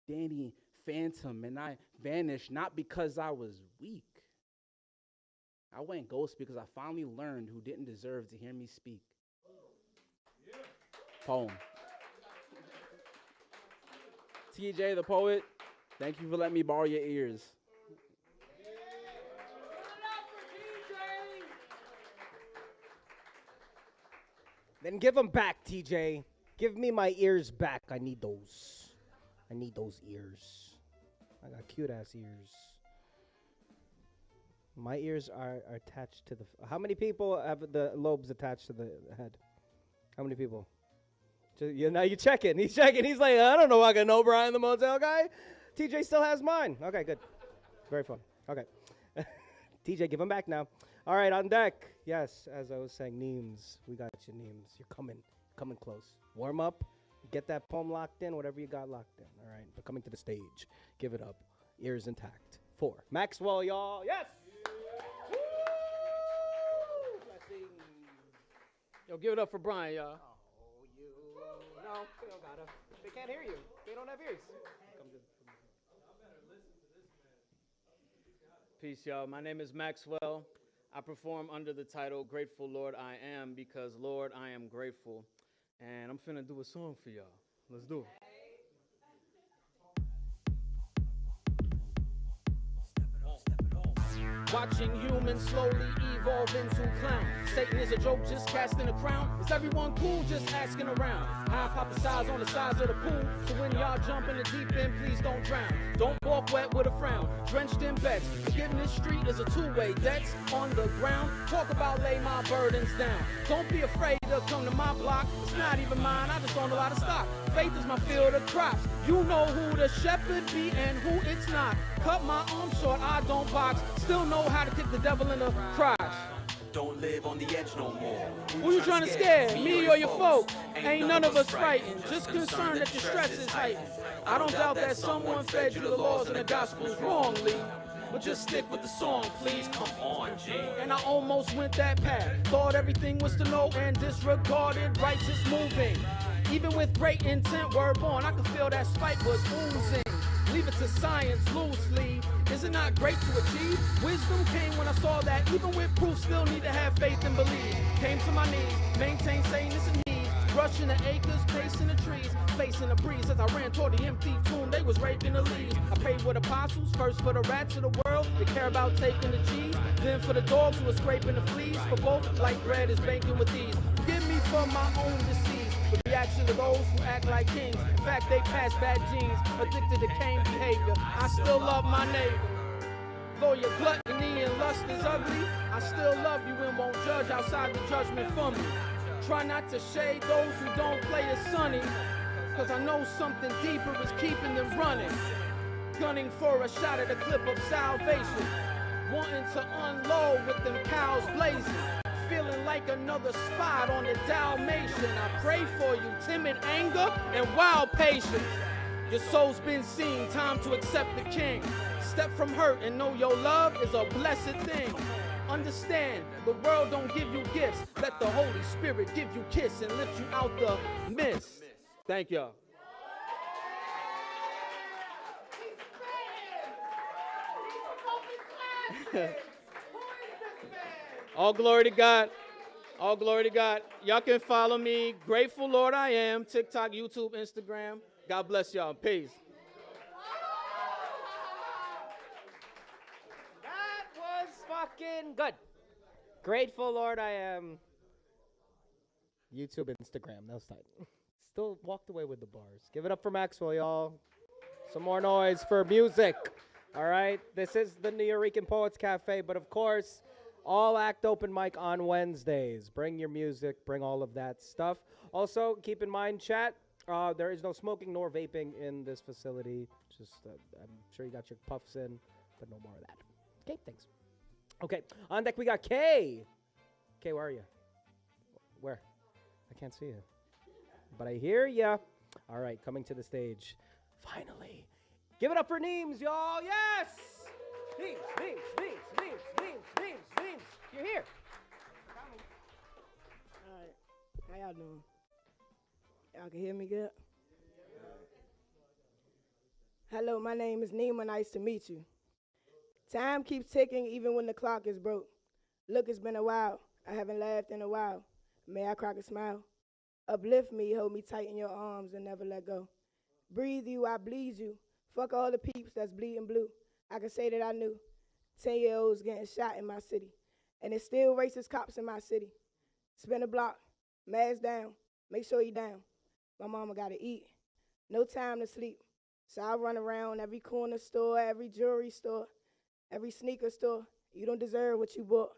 Danny Phantom and I vanished, not because I was weak. I went ghost because I finally learned who didn't deserve to hear me speak. Poem. TJ the poet, thank you for letting me borrow your ears. Then give them back, TJ. Give me my ears back. I need those. I need those ears. I got cute ass ears. My ears are attached to the... How many people have the lobes attached to the head? How many people? Now you're checking. He's checking. He's like, I don't know. I can know Brian the Motel guy. TJ still has mine. Okay, good. Very fun. Okay. TJ, give him back now. All right, on deck. Yes, as I was saying, Neems. We got you, Neems. You're coming close. Warm up. Get that poem locked in, whatever you got locked in. All right, but coming to the stage. Give it up. Ears intact. 4. Maxwell, y'all. Yes! Yo, give it up for Brian, y'all. No, they don't gotta. They can't hear you. They don't have ears. Peace, y'all. My name is Maxwell. I perform under the title Grateful Lord I Am because, Lord, I am grateful. And I'm finna do a song for y'all. Let's do it. Watching humans slowly evolve into clown. Satan is a joke, just casting a crown. Is everyone cool? Just asking around. I hypothesize on the sides of the pool. So when y'all jump in the deep end, please don't drown. Don't walk wet with a frown. Drenched in bets. Forgiveness street is a two-way. Debts on the ground. Talk about lay my burdens down. Don't be afraid to come to my block. It's not even mine. I just own a lot of stock. Faith is my field of crops. You know who the shepherd be and who it's not. Cut my arm short, I don't box. Still know how to kick the devil in the crotch. Don't live on the edge no more. Who you trying to scare? Me or your folks? Ain't none of us frightened. Just concerned that your stress is heightened. I don't doubt that someone fed you the laws and the gospels wrongly. But just stick with the song, please. Come on, G. And I almost went that path. Thought everything was to know and disregarded righteous moving. Even with great intent, word born, I could feel that spite was oozing. Leave it to science loosely. Is it not great to achieve? Wisdom came when I saw that even with proof, still need to have faith and believe. Came to my knees, maintain saneness and needs. Rushing the acres, pacing the trees, facing the breeze. As I ran toward the empty tomb, they was raping the leaves. I prayed with apostles, first for the rats of the world that care about taking the cheese. Then for the dogs who are scraping the fleas. For both, like bread is banking with these. Forgive me for my own disease. The reaction of those who act like kings. In fact, they pass bad genes, addicted to Cain behavior. I still love my neighbor. Though your gluttony and lust is ugly, I still love you and won't judge outside the judgment from me. Try not to shade those who don't play as sunny, cause I know something deeper is keeping them running. Gunning for a shot at a clip of salvation, wanting to unload with them cows blazing. feeling like another spot on the Dalmatian. I pray for you, timid anger and wild patience. Your soul's been seen, time to accept the king. Step from hurt and know your love is a blessed thing. Understand, the world don't give you gifts. Let the Holy Spirit give you kiss and lift you out the mist. Thank y'all. All glory to God. All glory to God. Y'all can follow me. Grateful Lord I Am. TikTok, YouTube, Instagram. God bless y'all. Peace. That was fucking good. Grateful Lord I Am. YouTube, Instagram. That was tight. Still walked away with the bars. Give it up for Maxwell, y'all. Some more noise for music. All right. This is the Nuyorican Poets Cafe, but of course, all act open mic on Wednesdays. Bring your music, bring all of that stuff. Also, keep in mind, chat, there is no smoking nor vaping in this facility. Just, I'm sure you got your puffs in, but no more of that. Okay, thanks. Okay, on deck we got Kay. Kay, where are you? Where? I can't see you. But I hear ya. All right, coming to the stage. Finally. Give it up for Neems, y'all. Yes! Neems. You're here. All right. How y'all doing? Y'all can hear me good? Hello, my name is Nima. Nice to meet you. Time keeps ticking even when the clock is broke. Look, it's been a while. I haven't laughed in a while. May I crack a smile? Uplift me, hold me tight in your arms and never let go. Breathe you, I bleed you. Fuck all the peeps that's bleeding blue. I can say that I knew 10-year-olds getting shot in my city. And it's still racist cops in my city. Spin a block, mask down, make sure you down. My mama gotta eat, no time to sleep. So I run around every corner store, every jewelry store, every sneaker store. You don't deserve what you bought.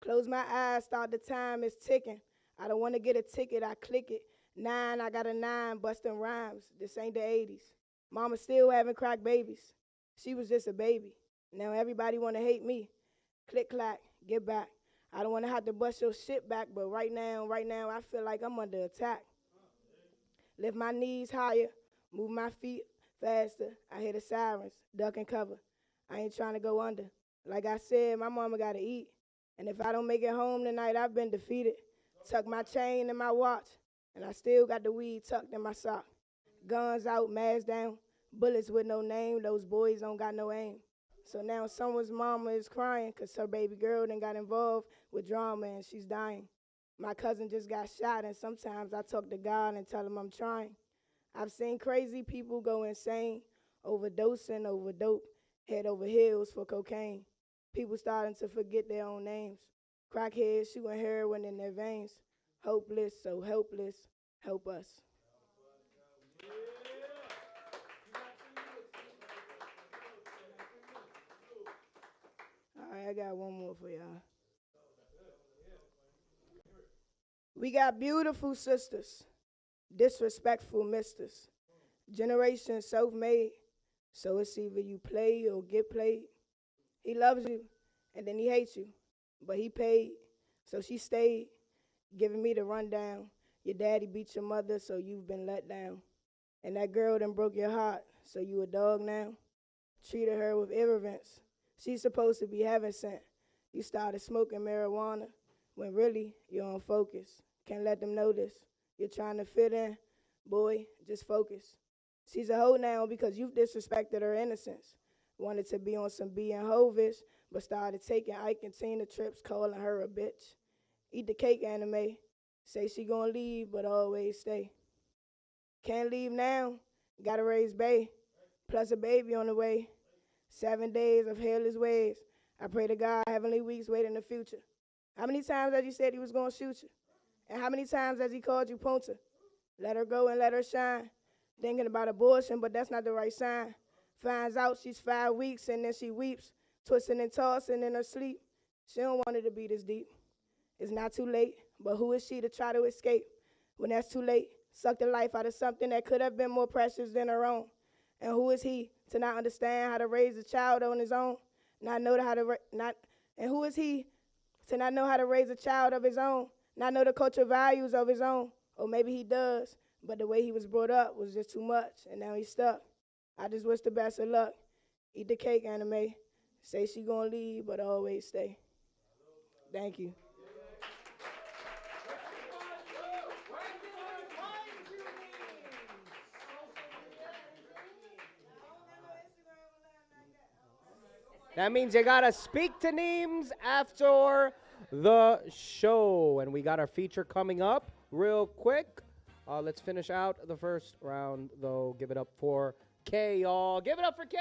Close my eyes, start the time, it's ticking. I don't wanna get a ticket, I click it. 9, I got a 9, busting rhymes. This ain't the 80s. Mama still having crack babies. She was just a baby. Now everybody wanna hate me. Click, clack, get back. I don't wanna have to bust your shit back, but right now, I feel like I'm under attack. Lift my knees higher, move my feet faster. I hear the sirens, duck and cover. I ain't trying to go under. Like I said, my mama gotta eat. And if I don't make it home tonight, I've been defeated. Tuck my chain in my watch, and I still got the weed tucked in my sock. Guns out, mask down, bullets with no name. Those boys don't got no aim. So now someone's mama is crying because her baby girl done got involved with drama and she's dying. My cousin just got shot, and sometimes I talk to God and tell him I'm trying. I've seen crazy people go insane, overdosing over dope, head over heels for cocaine. People starting to forget their own names. Crackheads shooting heroin in their veins. Hopeless, so helpless, help us. All right, I got one more for y'all. We got beautiful sisters, disrespectful misters, generation self-made, so it's either you play or get played. He loves you, and then he hates you, but he paid, so she stayed, giving me the rundown. Your daddy beat your mother, so you've been let down. And that girl done broke your heart, so you a dog now. Treated her with irreverence. She's supposed to be heaven sent. You started smoking marijuana, when really you're on focus. Can't let them know this. You're trying to fit in. Boy, just focus. She's a hoe now because you've disrespected her innocence. Wanted to be on some B and Hovish, but started taking Ike and Tina trips, calling her a bitch. Eat the cake, anime. Say she gonna leave, but always stay. Can't leave now. Gotta raise bae. Plus a baby on the way. 7 days of hairless ways. I pray to God heavenly weeks wait in the future. How many times has he said he was gonna shoot you? And how many times has he called you punta? Let her go and let her shine. Thinking about abortion, but that's not the right sign. Finds out she's 5 weeks and then she weeps, twisting and tossing in her sleep. She don't want it to be this deep. It's not too late, but who is she to try to escape? When that's too late, suck the life out of something that could have been more precious than her own. And who is he to not understand how to raise a child on his own? Not know how to and who is he to not know how to raise a child of his own, not know the cultural values of his own. Or maybe he does, but the way he was brought up was just too much, and now he's stuck. I just wish the best of luck. Eat the cake, Anime. Say she gonna leave, but always stay. Thank you. That means you gotta speak to Neems after the show. And we got our feature coming up real quick. Let's finish out the first round, though. Give it up for K, y'all. Give it up for K.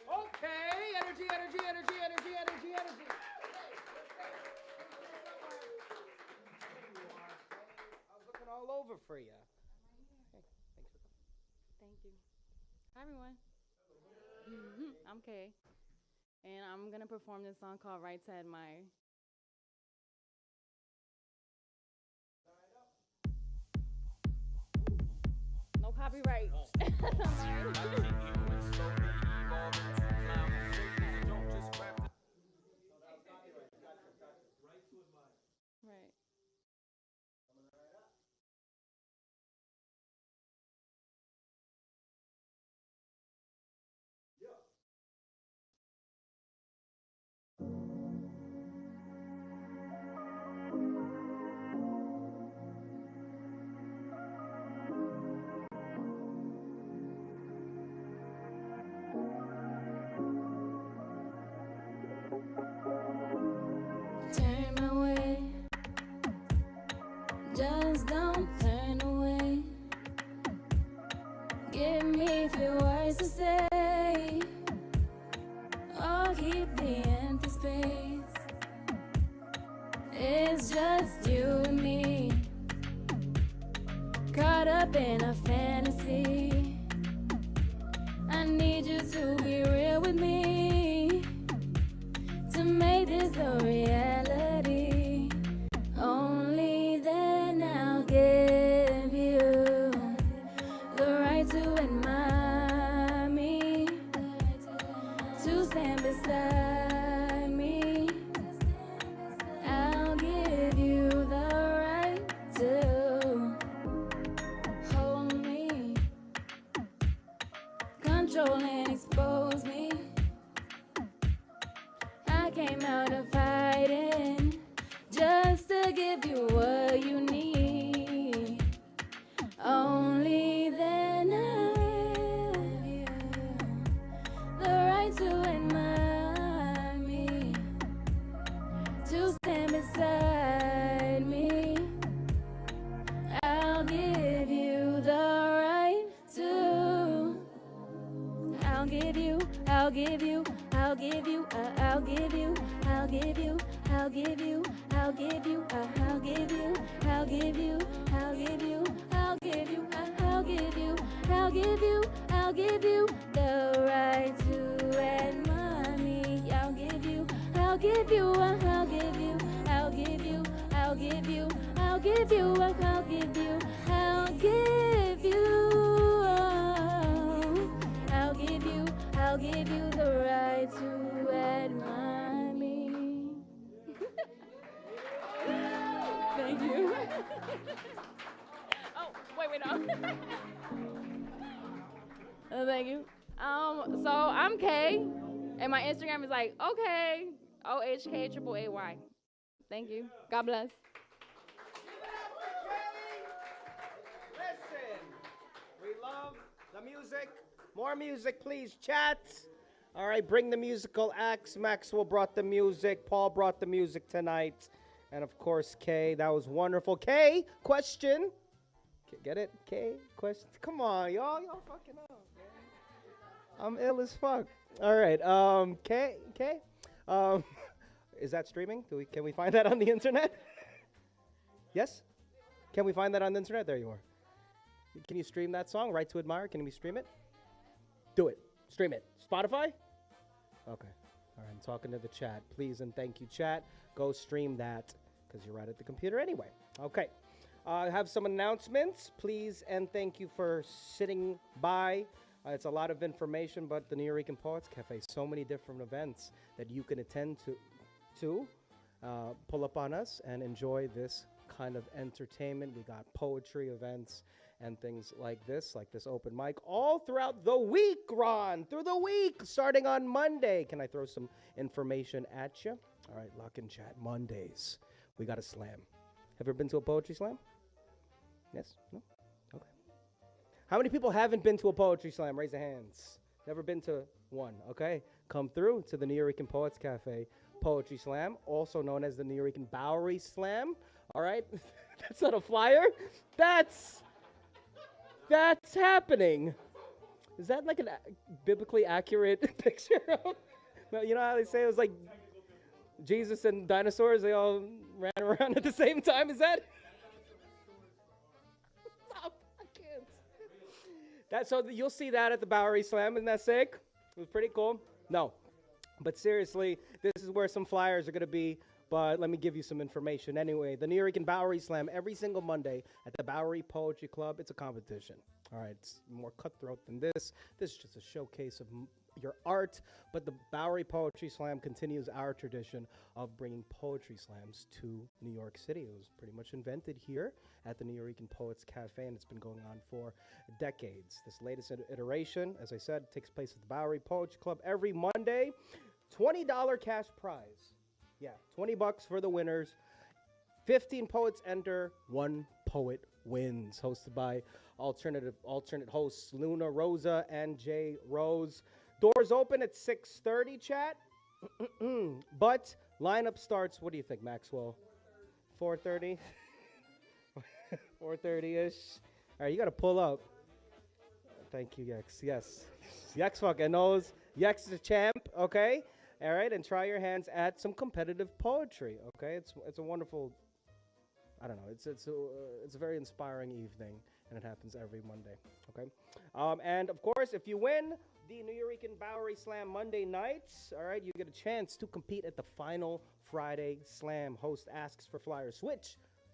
Okay. Energy, energy, energy, energy, energy, energy. I was looking all over for you. Hey, thanks for coming. Thank you. Hi, everyone. I'm Kay, and I'm going to perform this song called Right to Admire. No copyright. Right. Turn my way, just don't turn away. Give me a few words to say, or keep the empty space. It's just you and me, caught up in a fantasy. I need you to be real with me, to make this a reality. Only then I'll give you the right to admire me, to stand beside me. I'll give you the right to hold me, control and expose me. I came out of hiding just to give you what you need. Only then I'll give you the right to admire me, to stand beside me. I'll give you the right to. I'll give you, I'll give you, I'll give you, I'll give you, I'll give you, I'll give you, I'll give you, I'll give you, I'll give you, I'll give you, I'll give you, I'll give you, I'll give you, I'll give you the right to admire me. I'll give you, I'll give you, I'll give you, I'll give you, I'll give you, I'll give you, I'll give you, I'll give you. I'll give you the right to admire me. Thank you. Oh, wait, no. Thank you. So I'm Kay, and my Instagram is like, okay, OHKAAAY. Thank you. God bless. Listen, we love the music. More music, please, chat. All right, bring the musical acts. Maxwell brought the music. Paul brought the music tonight. And, of course, Kay. That was wonderful. Kay, question. Get it? Kay, question. Come on, y'all. Y'all fucking up, man. I'm ill as fuck. All right, Kay. Is that streaming? Can we find that on the internet? Yes? Can we find that on the internet? There you are. Can you stream that song, Right to Admire? Can we stream it? Do it. Stream it. Spotify? Okay. All right. I'm talking to the chat. Please and thank you, chat. Go stream that because you're right at the computer anyway. Okay. I have some announcements. Please and thank you for sitting by. It's a lot of information, but the Nuyorican Poets Cafe, so many different events that you can attend to pull up on us and enjoy this kind of entertainment. We got poetry events and things like this open mic all throughout the week, Ron, through the week, starting on Monday. Can I throw some information at you? All right, lock in chat. Mondays, we got a slam. Have you ever been to a poetry slam? Yes? No? Okay. How many people haven't been to a poetry slam? Raise your hands. Never been to one, okay? Come through to the Nuyorican Poets Cafe Poetry Slam, also known as the Nuyorican Bowery Slam, all right? That's not a flyer. That's happening. Is that like a biblically accurate picture of, you know how they say it was like Jesus and dinosaurs, they all ran around at the same time? Is that? So you'll see that at the Bowery Slam. Isn't that sick? It was pretty cool. No, but seriously, this is where some flyers are going to be. But let me give you some information. Anyway, the Nuyorican Bowery Slam every single Monday at the Bowery Poetry Club. It's a competition. All right, it's more cutthroat than this. This is just a showcase of your art. But the Bowery Poetry Slam continues our tradition of bringing poetry slams to New York City. It was pretty much invented here at the Nuyorican Poets Cafe, and it's been going on for decades. This latest iteration, as I said, takes place at the Bowery Poetry Club every Monday. $20 cash prize. Yeah, $20 for the winners. 15 poets enter, 1 poet wins. Hosted by alternate hosts Luna Rosa and Jay Rose. Doors open at 6:30, chat. But lineup starts, what do you think, Maxwell? 4:30? 4:30-ish. All right, you got to pull up. Thank you, Yex. Yes. Yex fucking knows. Yex is a champ, okay? All right, and try your hands at some competitive poetry, okay? It's a wonderful, I don't know, it's a very inspiring evening, and it happens every Monday, okay? And of course, if you win the Nuyorican Bowery Slam Monday nights, all right, you get a chance to compete at the final Friday Slam. Host asks for flyers.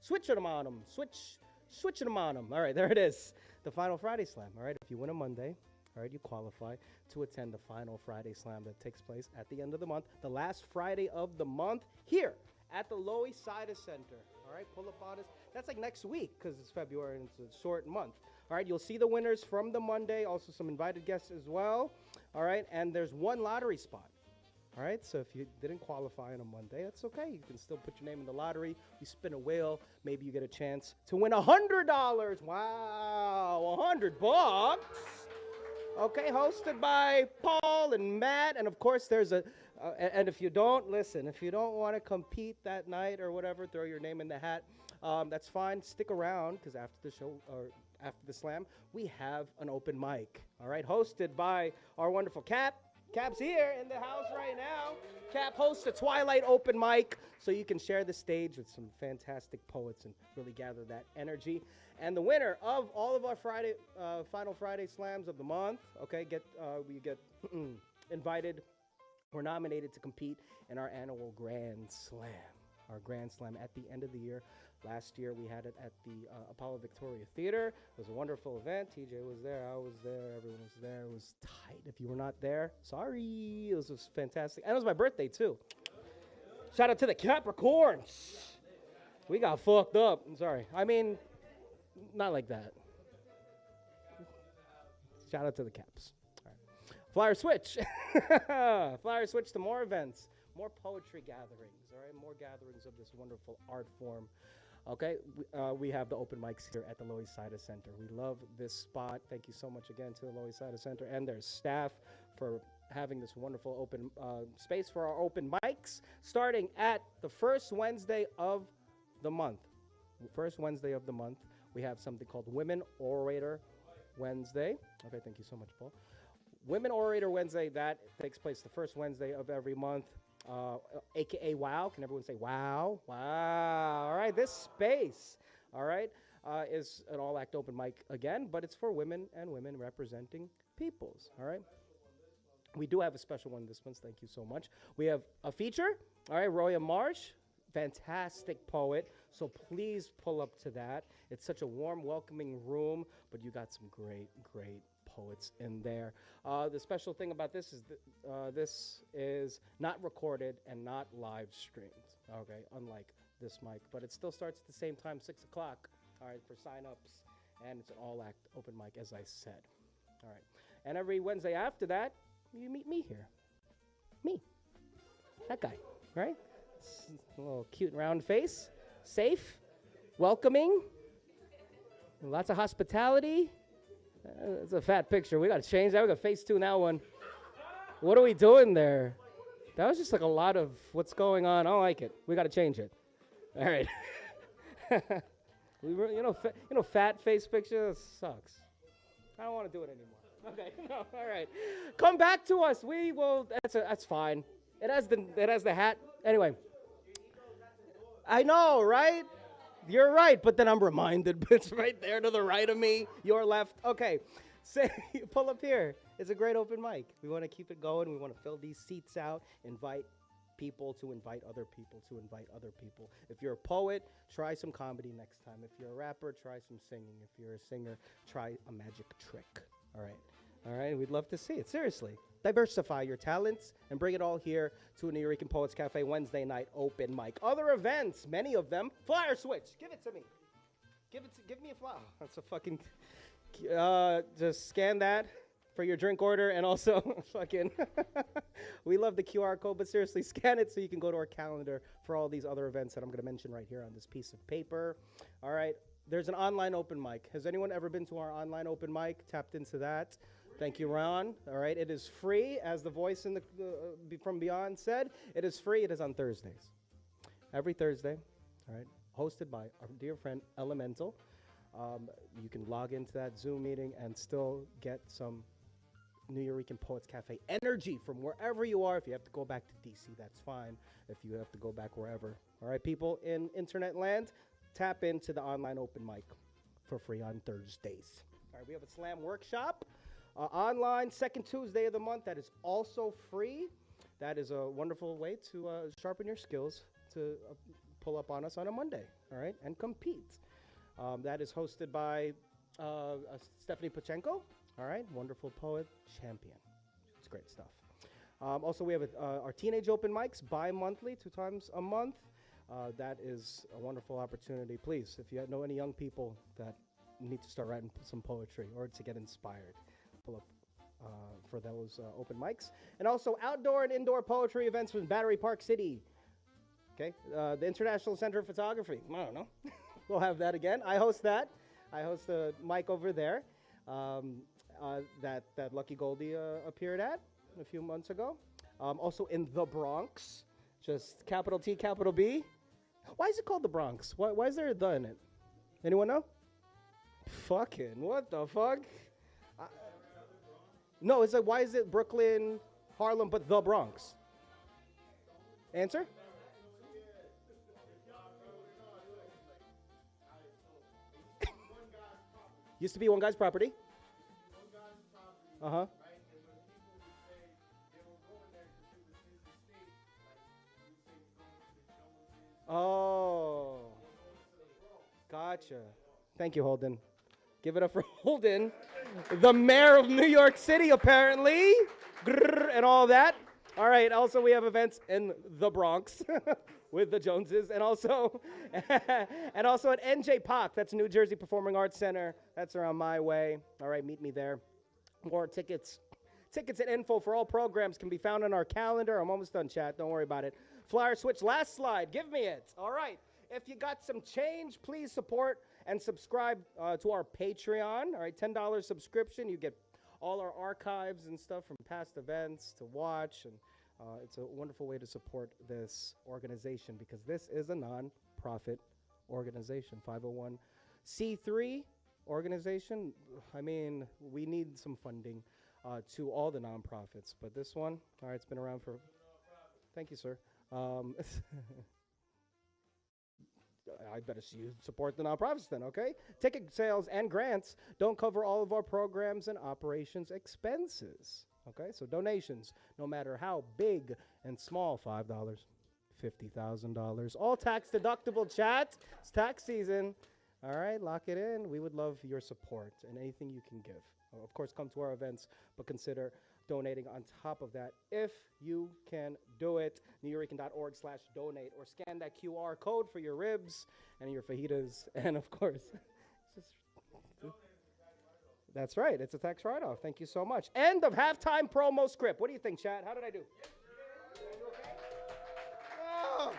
Switch them on them. Switch them on them. All right, there it is. The final Friday Slam. All right, if you win a Monday, all right, you qualify to attend the final Friday Slam that takes place at the end of the month, the last Friday of the month, here at the Loisaida Center. All right, pull up on us. That's like next week because it's February and it's a short month. All right, you'll see the winners from the Monday, also some invited guests as well. All right, and there's 1 lottery spot. All right, so if you didn't qualify on a Monday, that's okay. You can still put your name in the lottery. You spin a wheel. Maybe you get a chance to win $100. Wow, $100. Okay, hosted by Paul and Matt. And of course, there's and if you don't, listen, if you don't want to compete that night or whatever, throw your name in the hat, that's fine. Stick around because after the show or after the slam, we have an open mic. All right, hosted by our wonderful Cap. Cap's here in the house right now. Cap hosts a Twilight open mic, so you can share the stage with some fantastic poets and really gather that energy. And the winner of all of our final Friday slams of the month, okay, we get invited. We're nominated to compete in our annual Grand Slam. Our Grand Slam at the end of the year. Last year we had it at the Apollo Victoria Theater. It was a wonderful event. TJ was there, I was there, everyone was there. It was tight. If you were not there, sorry. It was fantastic. And it was my birthday too. Shout out to the Capricorns. We got fucked up. I'm sorry. I mean, not like that. Shout out to the Caps. All right. Flyer switch. Flyer switch to more events. More poetry gatherings, all right? More gatherings of this wonderful art form. Okay, we have the open mics here at the Loisaida Center. We love this spot. Thank you so much again to the Loisaida Center and their staff for having this wonderful open space for our open mics, starting at the first Wednesday of the month. First Wednesday of the month, we have something called Women Orator Wednesday. Okay, thank you so much, Paul. Women Orator Wednesday, that takes place the first Wednesday of every month. AKA WOW. Can everyone say WOW? Wow. All right, this space, all right, is an all-act open mic again, but it's for women and women representing peoples, all right? We do have a special one this month. Thank you so much. We have a feature, all right, Roya Marsh, fantastic poet, so please pull up to that. It's such a warm, welcoming room, but you got some great, great poets in there. The special thing about this is this is not recorded and not live streamed, okay, unlike this mic, but it still starts at the same time, 6 o'clock, all right, for sign-ups, and it's an all-act open mic, as I said, all right. And every Wednesday after that, you meet me here. Me. That guy, right? A little cute round face, safe, welcoming, lots of hospitality. It's a fat picture. We got to change that. We got face two in that one. What are we doing there? That was just like a lot of what's going on. I don't like it. We got to change it. All right. Fat face picture sucks. I don't want to do it anymore. Okay, no, all right. Come back to us. We will. That's fine. It has the hat. Anyway. I know, right? You're right, but then I'm reminded it's right there to the right of me. Your left. Okay, say pull up here. It's a great open mic. We want to keep it going. We want to fill these seats out. Invite people to invite other people to invite other people. If you're a poet, try some comedy next time. If you're a rapper, try some singing. If you're a singer, try a magic trick. All right, we'd love to see it. Seriously, diversify your talents and bring it all here to a Nuyorican Poets Cafe Wednesday night open mic. Other events, many of them. Flyer switch, give it to me. Give me a flyer. That's a fucking. Just scan that for your drink order, and also fucking. We love the QR code, but seriously, scan it so you can go to our calendar for all these other events that I'm going to mention right here on this piece of paper. All right. There's an online open mic. Has anyone ever been to our online open mic? Tapped into that? Thank you, Ron. All right, it is free, as the voice in from Beyond said. It is free. It is on Thursdays. Every Thursday, all right, hosted by our dear friend Elemental. You can log into that Zoom meeting and still get some Nuyorican Poets Cafe energy from wherever you are. If you have to go back to DC, that's fine. If you have to go back wherever. All right, people in internet land, tap into the online open mic for free on Thursdays. All right, we have a slam workshop online, second Tuesday of the month. That is also free. That is a wonderful way to sharpen your skills to pull up on us on a Monday, all right, and compete. That is hosted by Stephanie Pachenko, all right, wonderful poet, champion. It's great stuff. Also, we have our teenage open mics bi-monthly, 2 times a month. That is a wonderful opportunity. Please, if you know any young people that need to start writing some poetry or to get inspired, pull up for those open mics. And also outdoor and indoor poetry events from Battery Park City. Okay, the International Center of Photography. I don't know. We'll have that again. I host that. I host a mic over there that Lucky Goldie appeared at a few months ago. Also in the Bronx, just capital T, capital B. Why is it called the Bronx? Why is there a the in it? Anyone know? Fucking, what the fuck? No, it's like, why is it Brooklyn, Harlem, but the Bronx? Answer? Used to be one guy's property. Uh-huh. Oh, gotcha. Thank you, Holden. Give it up for Holden, the mayor of New York City, apparently, and all that. All right, also we have events in the Bronx with the Joneses, and also at NJ POC, that's New Jersey Performing Arts Center. That's around my way. All right, meet me there. More tickets and info for all programs can be found on our calendar. I'm almost done, chat. Don't worry about it. Flyer switch, last slide. Give me it. All right. If you got some change, please support and subscribe to our Patreon. All right, $10 subscription. You get all our archives and stuff from past events to watch. And it's a wonderful way to support this organization because this is a non-profit organization, 501c3 organization. I mean, we need some funding to all the nonprofits, but this one, all right, it's been around for. Thank you, sir. I better see you support the nonprofits then, okay? Ticket sales and grants don't cover all of our programs and operations expenses, okay? So donations, no matter how big and small, $5, $50,000, all tax deductible, chat. It's tax season. All right, lock it in. We would love your support and anything you can give. Of course, come to our events, but consider donating on top of that if you can do it. Nuyorican.org/donate, or scan that QR code for your ribs and your fajitas. And of course, that's right. It's a tax write-off. Thank you so much. End of halftime promo script. What do you think, Chad? How did I do? Oh,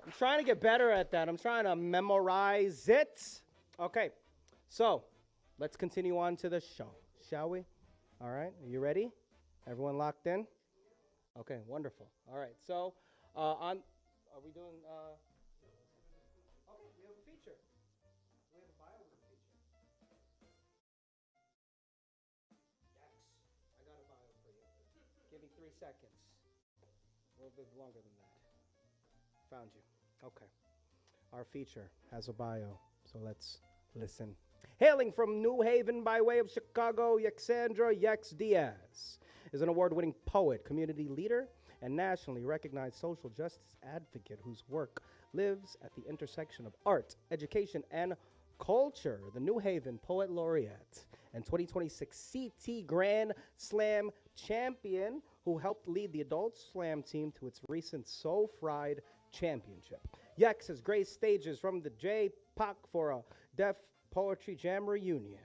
I'm trying to get better at that. I'm trying to memorize it. Okay, so let's continue on to the show, shall we? All right, are you ready? Everyone locked in? Okay, wonderful. All right, so are we doing, okay, we have a feature. We have a bio with a feature. Yes, I got a bio for you. Give me 3 seconds. A little bit longer than that. Found you. Okay. Our feature has a bio, so let's listen. Hailing from New Haven by way of Chicago, Yexandra Yex Diaz is an award-winning poet, community leader, and nationally recognized social justice advocate whose work lives at the intersection of art, education, and culture. The New Haven Poet Laureate and 2026 CT Grand Slam champion who helped lead the adult slam team to its recent So Fried championship. Yex has graced stages from the J-POC for a Deaf Poetry Jam reunion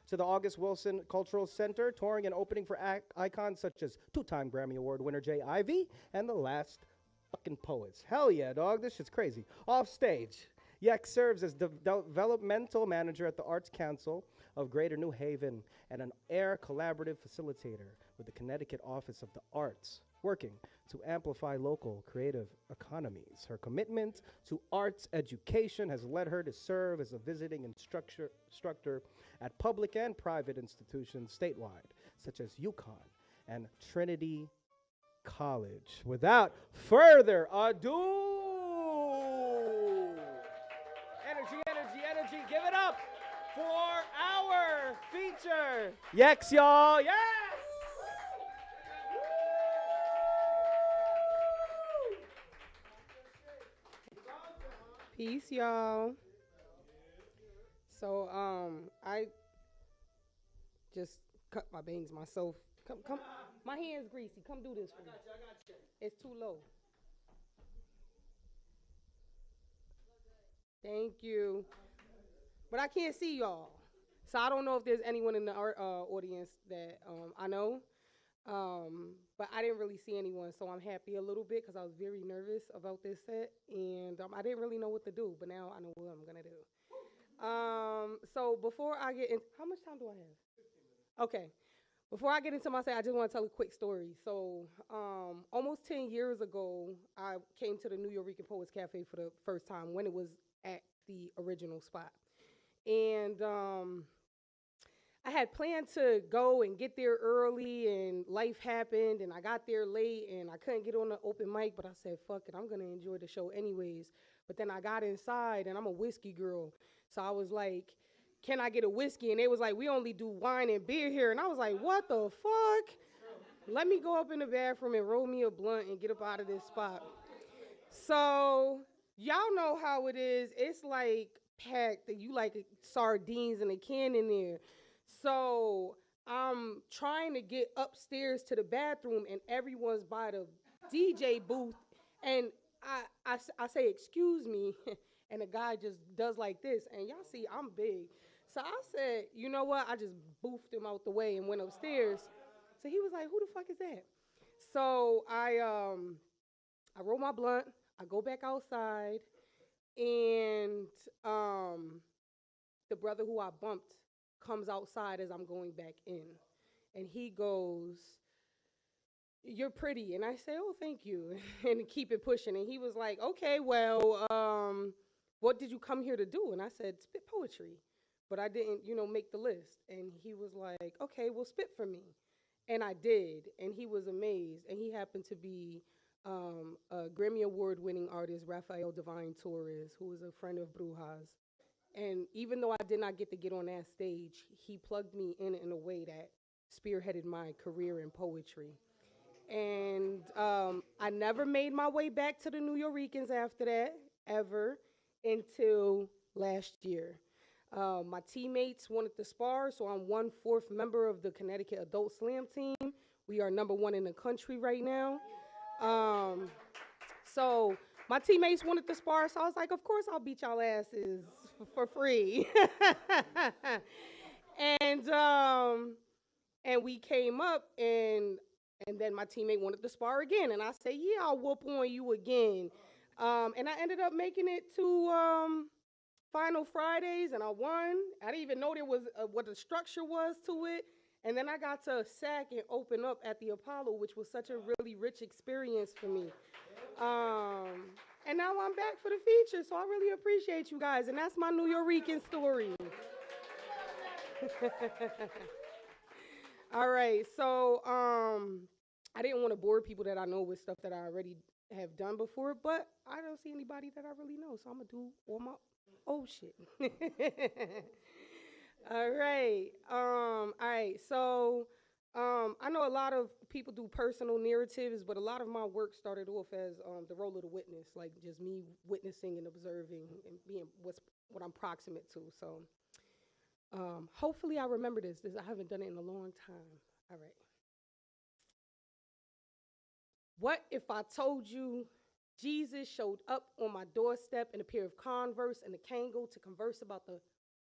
to the August Wilson Cultural Center, touring and opening for icons such as two-time Grammy Award winner Jay Ivey and the Last Fucking Poets. Hell yeah, dog. This shit's crazy. Off stage, Yex serves as developmental manager at the Arts Council of Greater New Haven and an AIR collaborative facilitator with the Connecticut Office of the Arts, working to amplify local creative economies. Her commitment to arts education has led her to serve as a visiting instructor at public and private institutions statewide, such as UConn and Trinity College. Without further ado, energy, give it up for our feature. Yex, y'all, yes! Peace, y'all. So, I just cut my bangs myself. Come, my hand's greasy. Come do this for me. I got you. It's too low. Thank you. But I can't see y'all. So I don't know if there's anyone in the audience that I know. But I didn't really see anyone, so I'm happy a little bit because I was very nervous about this set, and I didn't really know what to do, but now I know what I'm gonna do. So before I get in, how much time do I have? 15 minutes. Okay. Before I get into my set, I just want to tell a quick story. So almost 10 years ago, I came to the Nuyorican Poets Cafe for the first time when it was at the original spot, and I had planned to go and get there early, and life happened, and I got there late, and I couldn't get on the open mic, but I said, fuck it, I'm going to enjoy the show anyways. But then I got inside, and I'm a whiskey girl, so I was like, can I get a whiskey? And they was like, we only do wine and beer here, and I was like, what the fuck? Let me go up in the bathroom and roll me a blunt and get up out of this spot. So y'all know how it is. It's like packed, you like sardines in a can in there. So I'm trying to get upstairs to the bathroom, and everyone's by the DJ booth, and I say, excuse me, and the guy just does like this, and y'all see I'm big. So I said, you know what, I just boofed him out the way and went upstairs. So he was like, who the fuck is that? So I roll my blunt, I go back outside, and the brother who I bumped comes outside as I'm going back in, and he goes, you're pretty. And I say, oh, thank you, and keep it pushing. And he was like, okay, well, what did you come here to do? And I said, spit poetry, but I didn't, make the list. And he was like, okay, well, spit for me. And I did, and he was amazed. And he happened to be a Grammy Award-winning artist, Rafael Divine Torres, who is a friend of Brujas. And even though I did not get to get on that stage, he plugged me in a way that spearheaded my career in poetry. And I never made my way back to the Nuyoricans after that, ever, until last year. My teammates wanted to spar, so I'm 1/4 member of the Connecticut Adult Slam team. We are #1 in the country right now. So my teammates wanted to spar, so I was like, of course I'll beat y'all asses for free. And we came up, and then my teammate wanted to spar again, and I said, yeah, I'll whoop on you again. And I ended up making it to Final Fridays, and I won. I didn't even know there was what the structure was to it. And then I got to sack and open up at the Apollo, which was such a really rich experience for me. And now I'm back for the feature, so I really appreciate you guys. And that's my Nuyorican story. All right, so I didn't want to bore people that I know with stuff that I already have done before, but I don't see anybody that I really know, so I'm going to do all my old shit. All right, so I know a lot of people do personal narratives, but a lot of my work started off as the role of the witness, like just me witnessing and observing and being what I'm proximate to. So hopefully I remember this. I haven't done it in a long time. All right. What if I told you Jesus showed up on my doorstep in a pair of Converse and a Kangol to converse about the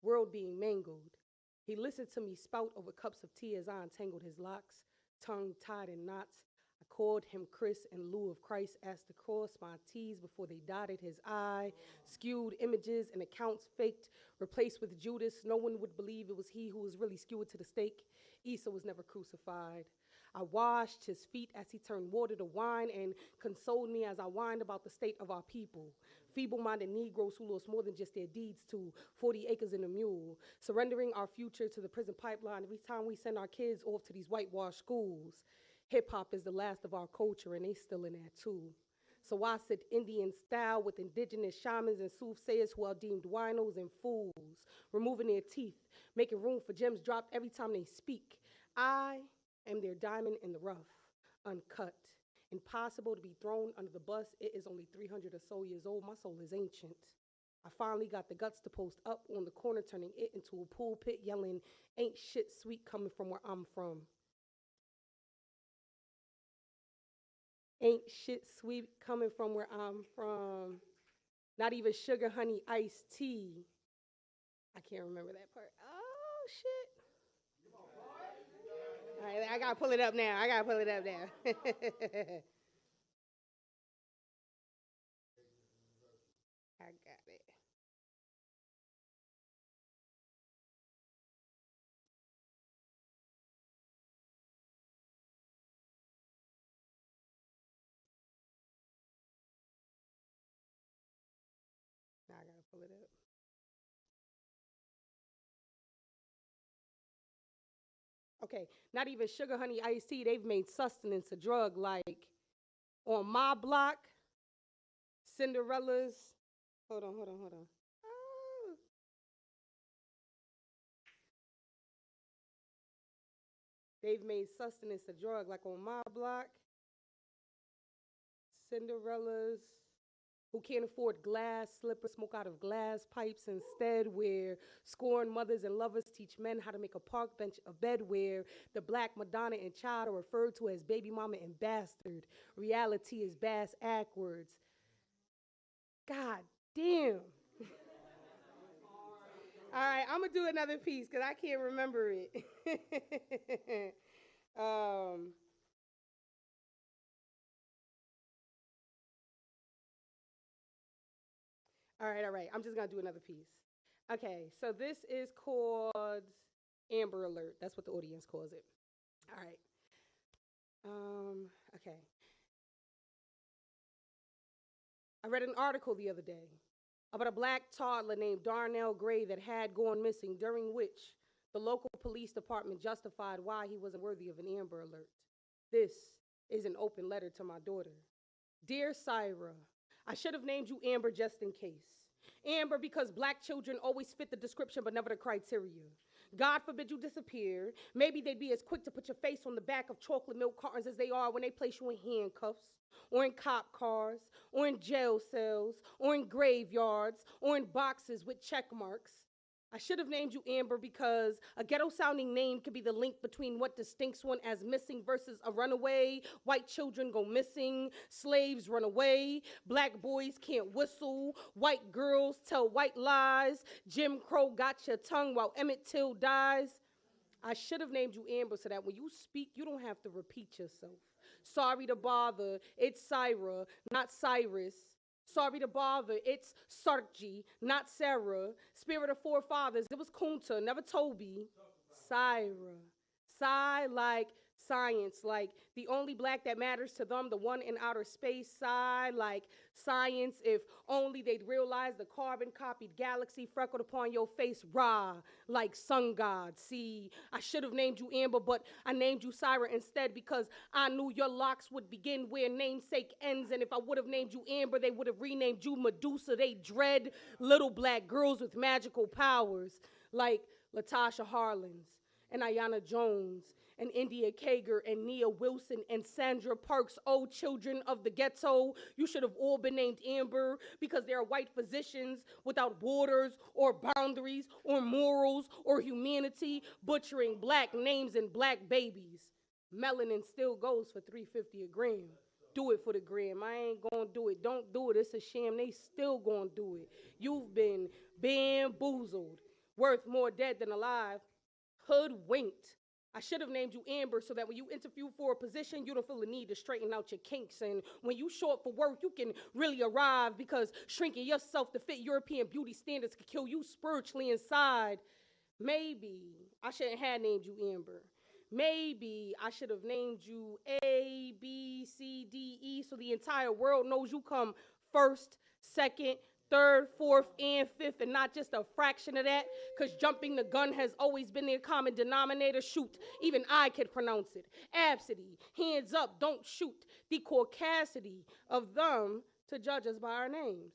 world being mangled? He listened to me spout over cups of tea as I untangled his locks, tongue tied in knots. I called him Chris in lieu of Christ, asked to cross my T's before they dotted his I, skewed images and accounts faked, replaced with Judas. No one would believe it was he who was really skewered to the stake. Esau was never crucified. I washed his feet as he turned water to wine and consoled me as I whined about the state of our people. Feeble-minded Negroes who lost more than just their deeds to 40 acres and a mule, surrendering our future to the prison pipeline every time we send our kids off to these whitewashed schools. Hip-hop is the last of our culture, and they still in that too. So I sit Indian style with indigenous shamans and soothsayers who are deemed winos and fools, removing their teeth, making room for gems dropped every time they speak. I am their diamond in the rough, uncut. Impossible to be thrown under the bus. It is only 300 or so years old. My soul is ancient. I finally got the guts to post up on the corner, turning it into a pulpit, yelling, ain't shit sweet coming from where I'm from. Ain't shit sweet coming from where I'm from. Not even sugar, honey, iced tea. I can't remember that part. Oh, shit. All right, I gotta pull it up now. I got it. Now I gotta pull it up. Okay, not even sugar, honey, iced tea. They've made sustenance a drug. Like on my block, Cinderella's. Hold on. Oh. They've made sustenance a drug. Like on my block, Cinderella's, who can't afford glass slippers, smoke out of glass pipes instead, where scorned mothers and lovers teach men how to make a park bench a bed, where the black Madonna and child are referred to as baby mama and bastard. Reality is bass backwards. God damn. All right, I'm gonna do another piece because I can't remember it. All right. I'm just going to do another piece. Okay, so this is called Amber Alert. That's what the audience calls it. All right. Okay. I read an article the other day about a black toddler named Darnell Gray that had gone missing, during which the local police department justified why he wasn't worthy of an Amber Alert. This is an open letter to my daughter. Dear Syra, I should have named you Amber just in case. Amber, because black children always fit the description but never the criteria. God forbid you disappear. Maybe they'd be as quick to put your face on the back of chocolate milk cartons as they are when they place you in handcuffs, or in cop cars, or in jail cells, or in graveyards, or in boxes with check marks. I should have named you Amber because a ghetto-sounding name could be the link between what distincts one as missing versus a runaway. White children go missing, slaves run away, black boys can't whistle, white girls tell white lies, Jim Crow got your tongue while Emmett Till dies. I should have named you Amber so that when you speak, you don't have to repeat yourself. Sorry to bother, it's Syra, not Cyrus. Sorry to bother, it's Sarji, not Sarah. Spirit of forefathers, it was Kunta, never Toby. Syra. Psy like science, like the only black that matters to them, the one in outer space. Psy like science, if only they'd realize the carbon-copied galaxy freckled upon your face. Ra, like sun god. See, I should have named you Amber, but I named you Syra instead because I knew your locks would begin where namesake ends, and if I would have named you Amber, they would have renamed you Medusa. They dread little black girls with magical powers, like Latasha Harlins and Ayanna Jones and India Kager and Nia Wilson and Sandra Parks. Oh, children of the ghetto, you should have all been named Amber because they are white physicians without borders or boundaries or morals or humanity, butchering black names and black babies. Melanin still goes for $3.50 a gram. Do it for the gram. I ain't gonna do it. Don't do it. It's a sham. They still gonna do it. You've been bamboozled. Worth more dead than alive. Hoodwinked. I should have named you Amber so that when you interview for a position, you don't feel the need to straighten out your kinks. And when you show up for work, you can really arrive because shrinking yourself to fit European beauty standards could kill you spiritually inside. Maybe I shouldn't have named you Amber. Maybe I should have named you A, B, C, D, E so the entire world knows you come first, second, third, fourth, and fifth, and not just a fraction of that, because jumping the gun has always been their common denominator. Shoot, even I could pronounce it. Absidy, hands up, don't shoot. The caucasity of them to judge us by our names.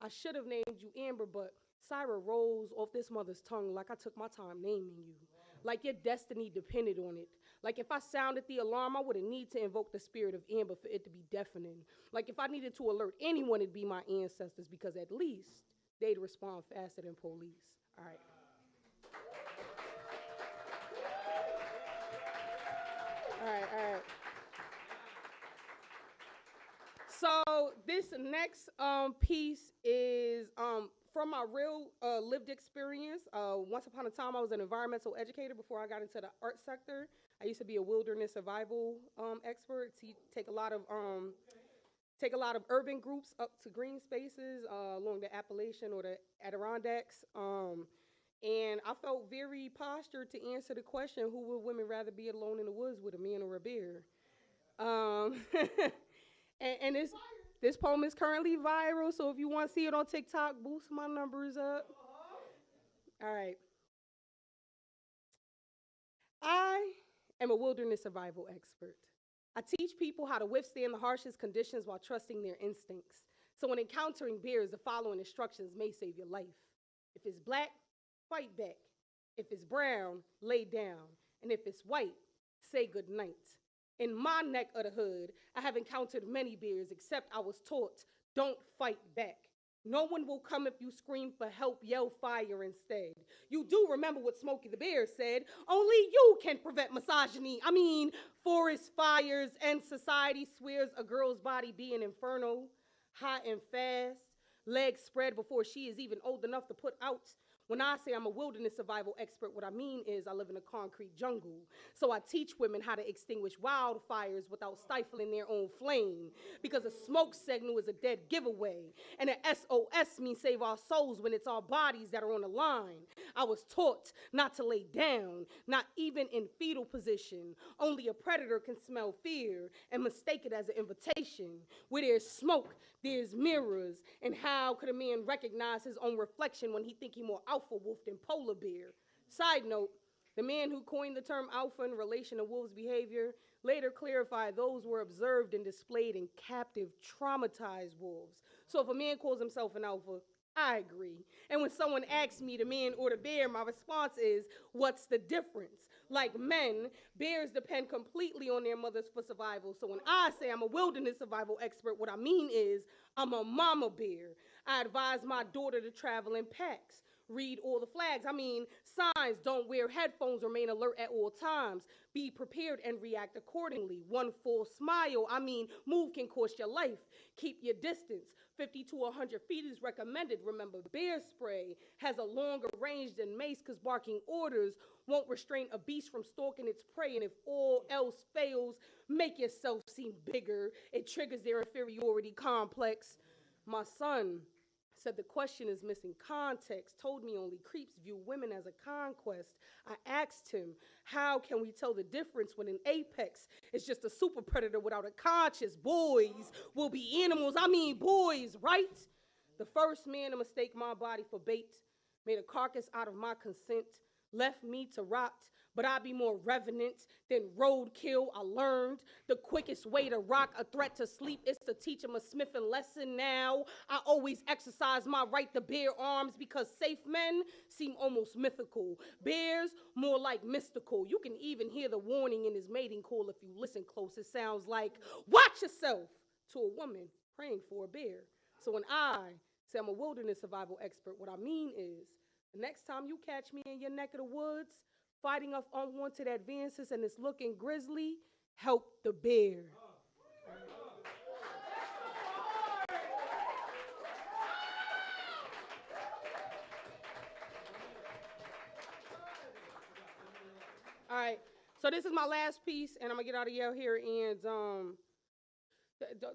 I should have named you Amber, but Syra rolls off this mother's tongue like I took my time naming you. Like your destiny depended on it. Like if I sounded the alarm, I wouldn't need to invoke the spirit of Amber for it to be deafening. Like if I needed to alert anyone, it'd be my ancestors because at least they'd respond faster than police. All right. All right. So this next piece is from my real lived experience. Once upon a time, I was an environmental educator before I got into the art sector. I used to be a wilderness survival expert. Take a lot of urban groups up to green spaces along the Appalachian or the Adirondacks. And I felt very postured to answer the question, who would women rather be alone in the woods with, a man or a bear? And this poem is currently viral, so if you want to see it on TikTok, boost my numbers up. All right. I am a wilderness survival expert. I teach people how to withstand the harshest conditions while trusting their instincts. So when encountering bears, the following instructions may save your life. If it's black, fight back. If it's brown, lay down. And if it's white, say good night. In my neck of the hood, I have encountered many bears, except I was taught, don't fight back. No one will come if you scream for help, yell fire instead. You do remember what Smokey the Bear said, only you can prevent misogyny. I mean, forest fires, and society swears a girl's body be an inferno, hot and fast, legs spread before she is even old enough to put out. When I say I'm a wilderness survival expert, what I mean is I live in a concrete jungle. So I teach women how to extinguish wildfires without stifling their own flame. Because a smoke signal is a dead giveaway. And an SOS means save our souls when it's our bodies that are on the line. I was taught not to lay down, not even in fetal position. Only a predator can smell fear and mistake it as an invitation. Where there's smoke, there's mirrors. And how could a man recognize his own reflection when he think he more alpha wolf than polar bear? Side note, the man who coined the term alpha in relation to wolves' behavior later clarified those were observed and displayed in captive, traumatized wolves. So if a man calls himself an alpha, I agree. And when someone asks me the man or the bear, my response is, what's the difference? Like men, bears depend completely on their mothers for survival. So when I say I'm a wilderness survival expert, what I mean is I'm a mama bear. I advise my daughter to travel in packs. Read all the flags. I mean, signs, don't wear headphones, remain alert at all times. Be prepared and react accordingly. One full smile, I mean, move can cost your life. Keep your distance. 50 to 100 feet is recommended. Remember, bear spray has a longer range than mace because barking orders won't restrain a beast from stalking its prey. And if all else fails, make yourself seem bigger. It triggers their inferiority complex. My son said the question is missing context, told me only creeps view women as a conquest. I asked him, how can we tell the difference when an apex is just a super predator without a conscience? Boys will be animals, I mean boys, right? The first man to mistake my body for bait, made a carcass out of my consent, left me to rot, but I be more revenant than roadkill. I learned the quickest way to rock a threat to sleep is to teach him a Smithin lesson. Now I always exercise my right to bear arms because safe men seem almost mythical. Bears more like mystical. You can even hear the warning in his mating call if you listen close. It sounds like, watch yourself, to a woman praying for a bear. So when I say I'm a wilderness survival expert, what I mean is, the next time you catch me in your neck of the woods, fighting off unwanted advances and it's looking grisly, help the bear. All right, so this is my last piece, and I'm gonna get out of here. And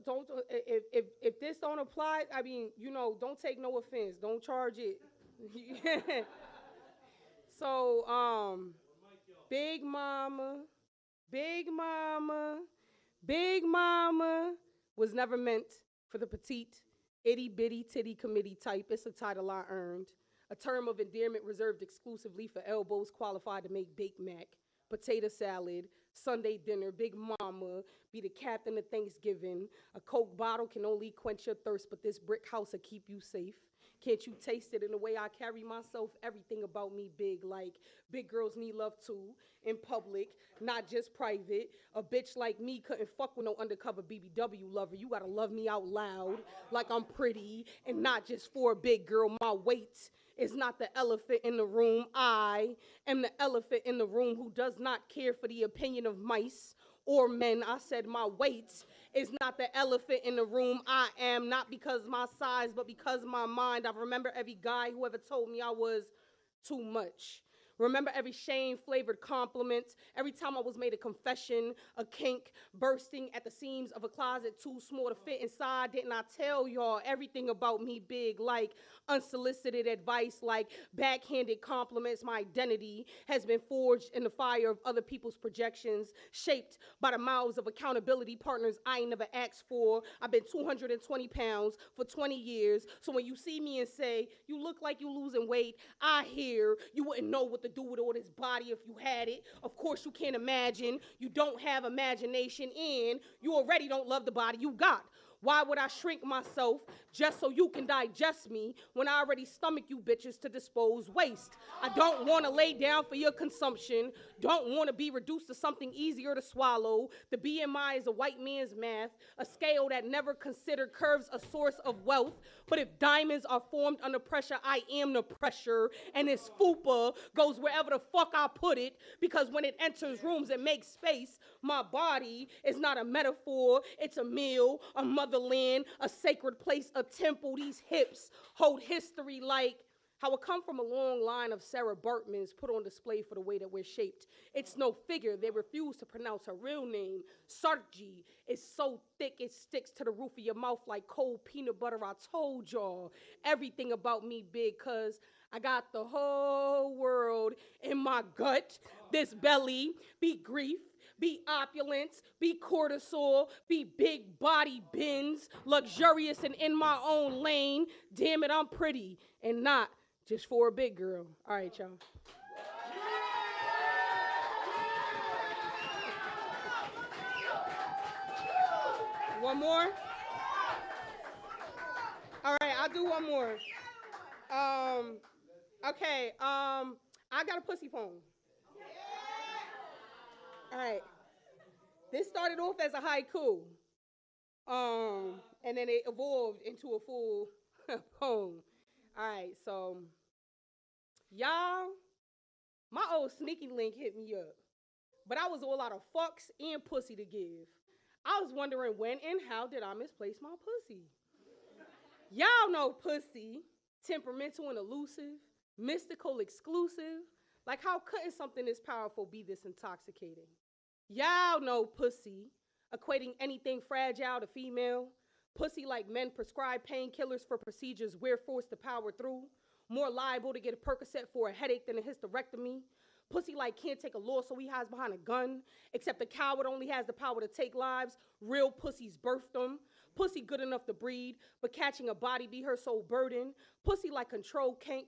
don't if this don't apply, I mean, you know, don't take no offense. Don't charge it. So, Big Mama was never meant for the petite, itty bitty titty committee type. It's a title I earned. A term of endearment reserved exclusively for elbows qualified to make baked mac, potato salad, Sunday dinner. Big Mama be the captain of Thanksgiving. A Coke bottle can only quench your thirst, but this brick house will keep you safe. Can't you taste it in the way I carry myself? Everything about me big, like big girls need love too, in public, not just private. A bitch like me couldn't fuck with no undercover BBW lover. You gotta love me out loud, like I'm pretty, and not just for a big girl. My weight is not the elephant in the room. I am the elephant in the room who does not care for the opinion of mice or men. I said my weight is not the elephant in the room. I am, not because my size, but because my mind. I remember every guy who ever told me I was too much. Remember every shame-flavored compliment, every time I was made a confession, a kink, bursting at the seams of a closet too small to fit inside. Didn't I tell y'all everything about me big, like unsolicited advice, like backhanded compliments? My identity has been forged in the fire of other people's projections, shaped by the mouths of accountability partners I ain't never asked for. I've been 220 pounds for 20 years, so when you see me and say, you look like you losing weight, I hear you wouldn't know what to do with all this body if you had it. Of course you can't imagine. You don't have imagination, and you already don't love the body you got. Why would I shrink myself just so you can digest me when I already stomach you bitches to dispose waste? I don't want to lay down for your consumption. Don't want to be reduced to something easier to swallow. The BMI is a white man's math, a scale that never considered curves a source of wealth. But if diamonds are formed under pressure, I am the pressure. And this fupa goes wherever the fuck I put it, because when it enters rooms, it makes space. My body is not a metaphor. It's a meal, a motherland, a sacred place, a temple. These hips hold history like how it come from a long line of Sarah Bartmans put on display for the way that we're shaped. It's no figure. They refuse to pronounce her real name. Sarji is so thick it sticks to the roof of your mouth like cold peanut butter. I told y'all everything about me big, cause I got the whole world in my gut. This belly be grief, be opulence, be cortisol, be big body bins, luxurious and in my own lane. Damn it, I'm pretty and not just for a big girl. All right, y'all. One more? All right, I'll do one more. Okay, I got a pussy poem. All right. This started off as a haiku. And then it evolved into a full poem. All right, so Y'all, my old sneaky link hit me up. But I was all out of fucks and pussy to give. I was wondering when and how did I misplace my pussy? Y'all know pussy, temperamental and elusive, mystical, exclusive. Like how couldn't something this powerful be this intoxicating? Y'all know pussy, equating anything fragile to female. Pussy like men prescribe painkillers for procedures we're forced to power through. More liable to get a Percocet for a headache than a hysterectomy. Pussy like can't take a loss, so he hides behind a gun. Except the coward only has the power to take lives. Real pussies birthed them. Pussy good enough to breed, but catching a body be her sole burden. Pussy like control kink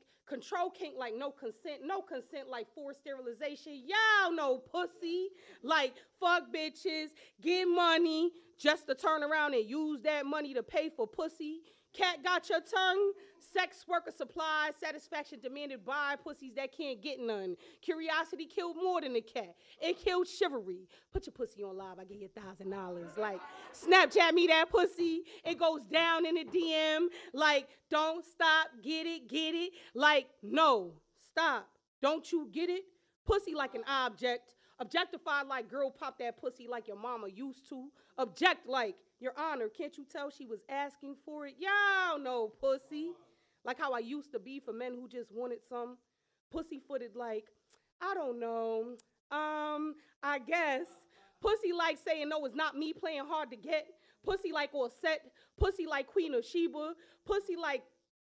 like no consent like forced sterilization. Y'all know pussy like fuck bitches, get money just to turn around and use that money to pay for pussy. Cat got your tongue? Sex worker supply, satisfaction demanded by pussies that can't get none. Curiosity killed more than a cat. It killed chivalry. Put your pussy on live, I give you $1,000. Like, Snapchat me that pussy. It goes down in the DM. Like, don't stop, get it. Like, no, stop. Don't you get it? Pussy like an object. Objectified like girl pop that pussy like your mama used to. Object like, Your Honor, can't you tell she was asking for it? Y'all know pussy. Like how I used to be for men who just wanted some. Pussy-footed like, I don't know, I guess. Pussy like saying no, it's not me playing hard to get. Pussy like all set. Pussy like Queen of Sheba. Pussy like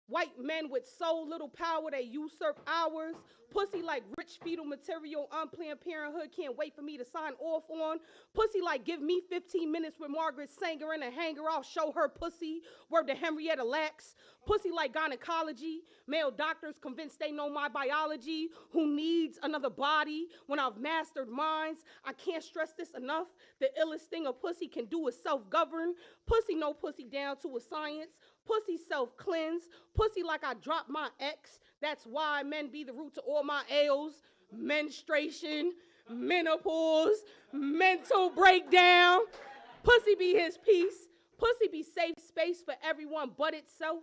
white men with so little power they usurp ours. Pussy like rich fetal material, unplanned parenthood, can't wait for me to sign off on. Pussy like give me 15 minutes with Margaret Sanger in a hanger, I'll show her pussy. Word to Henrietta Lacks. Pussy like gynecology, male doctors convinced they know my biology. Who needs another body when I've mastered minds? I can't stress this enough. The illest thing a pussy can do is self-govern. Pussy no pussy down to a science. Pussy self-cleanse. Pussy like I dropped my ex. That's why men be the root to all my ails. Menstruation, menopause, mental breakdown. Pussy be his peace. Pussy be safe space for everyone but itself.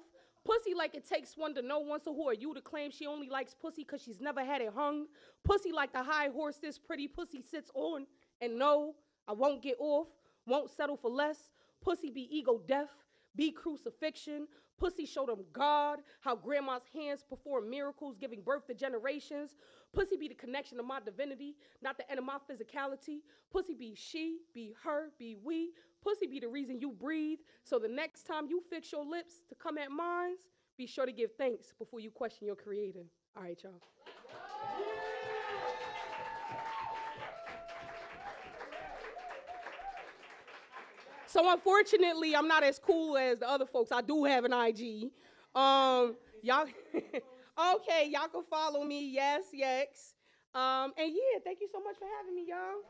Pussy like it takes one to know one, so who are you to claim she only likes pussy because she's never had it hung? Pussy like the high horse this pretty pussy sits on. And no, I won't get off, won't settle for less. Pussy be ego deaf, be crucifixion. Pussy show them God, how grandma's hands perform miracles, giving birth to generations. Pussy be the connection to my divinity, not the end of my physicality. Pussy be she, be her, be we. Pussy be the reason you breathe. So the next time you fix your lips to come at mine, be sure to give thanks before you question your creator. All right, y'all. So unfortunately, I'm not as cool as the other folks. I do have an IG. Y'all, okay, y'all can follow me. Yes. And yeah, thank you so much for having me, y'all.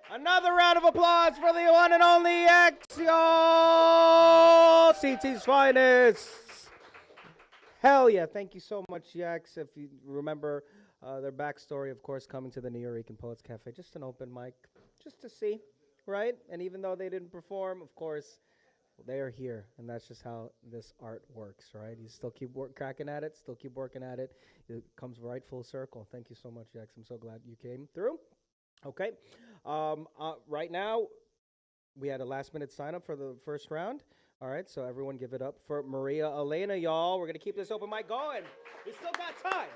Another round of applause for the one and only X, y'all! CT's finest. Hell yeah, thank you so much, X. If you remember their backstory, of course, coming to the Nuyorican Poets Cafe, just an open mic, just to see, right? And even though they didn't perform, of course, they are here, and that's just how this art works, right? You still keep cracking at it, still keep working at it. It comes right full circle. Thank you so much, X. I'm so glad you came through. Okay, right now, we had a last-minute sign-up for the first round. All right, so everyone give it up for Maria Elena, y'all. We're going to keep this open mic going. We still got time.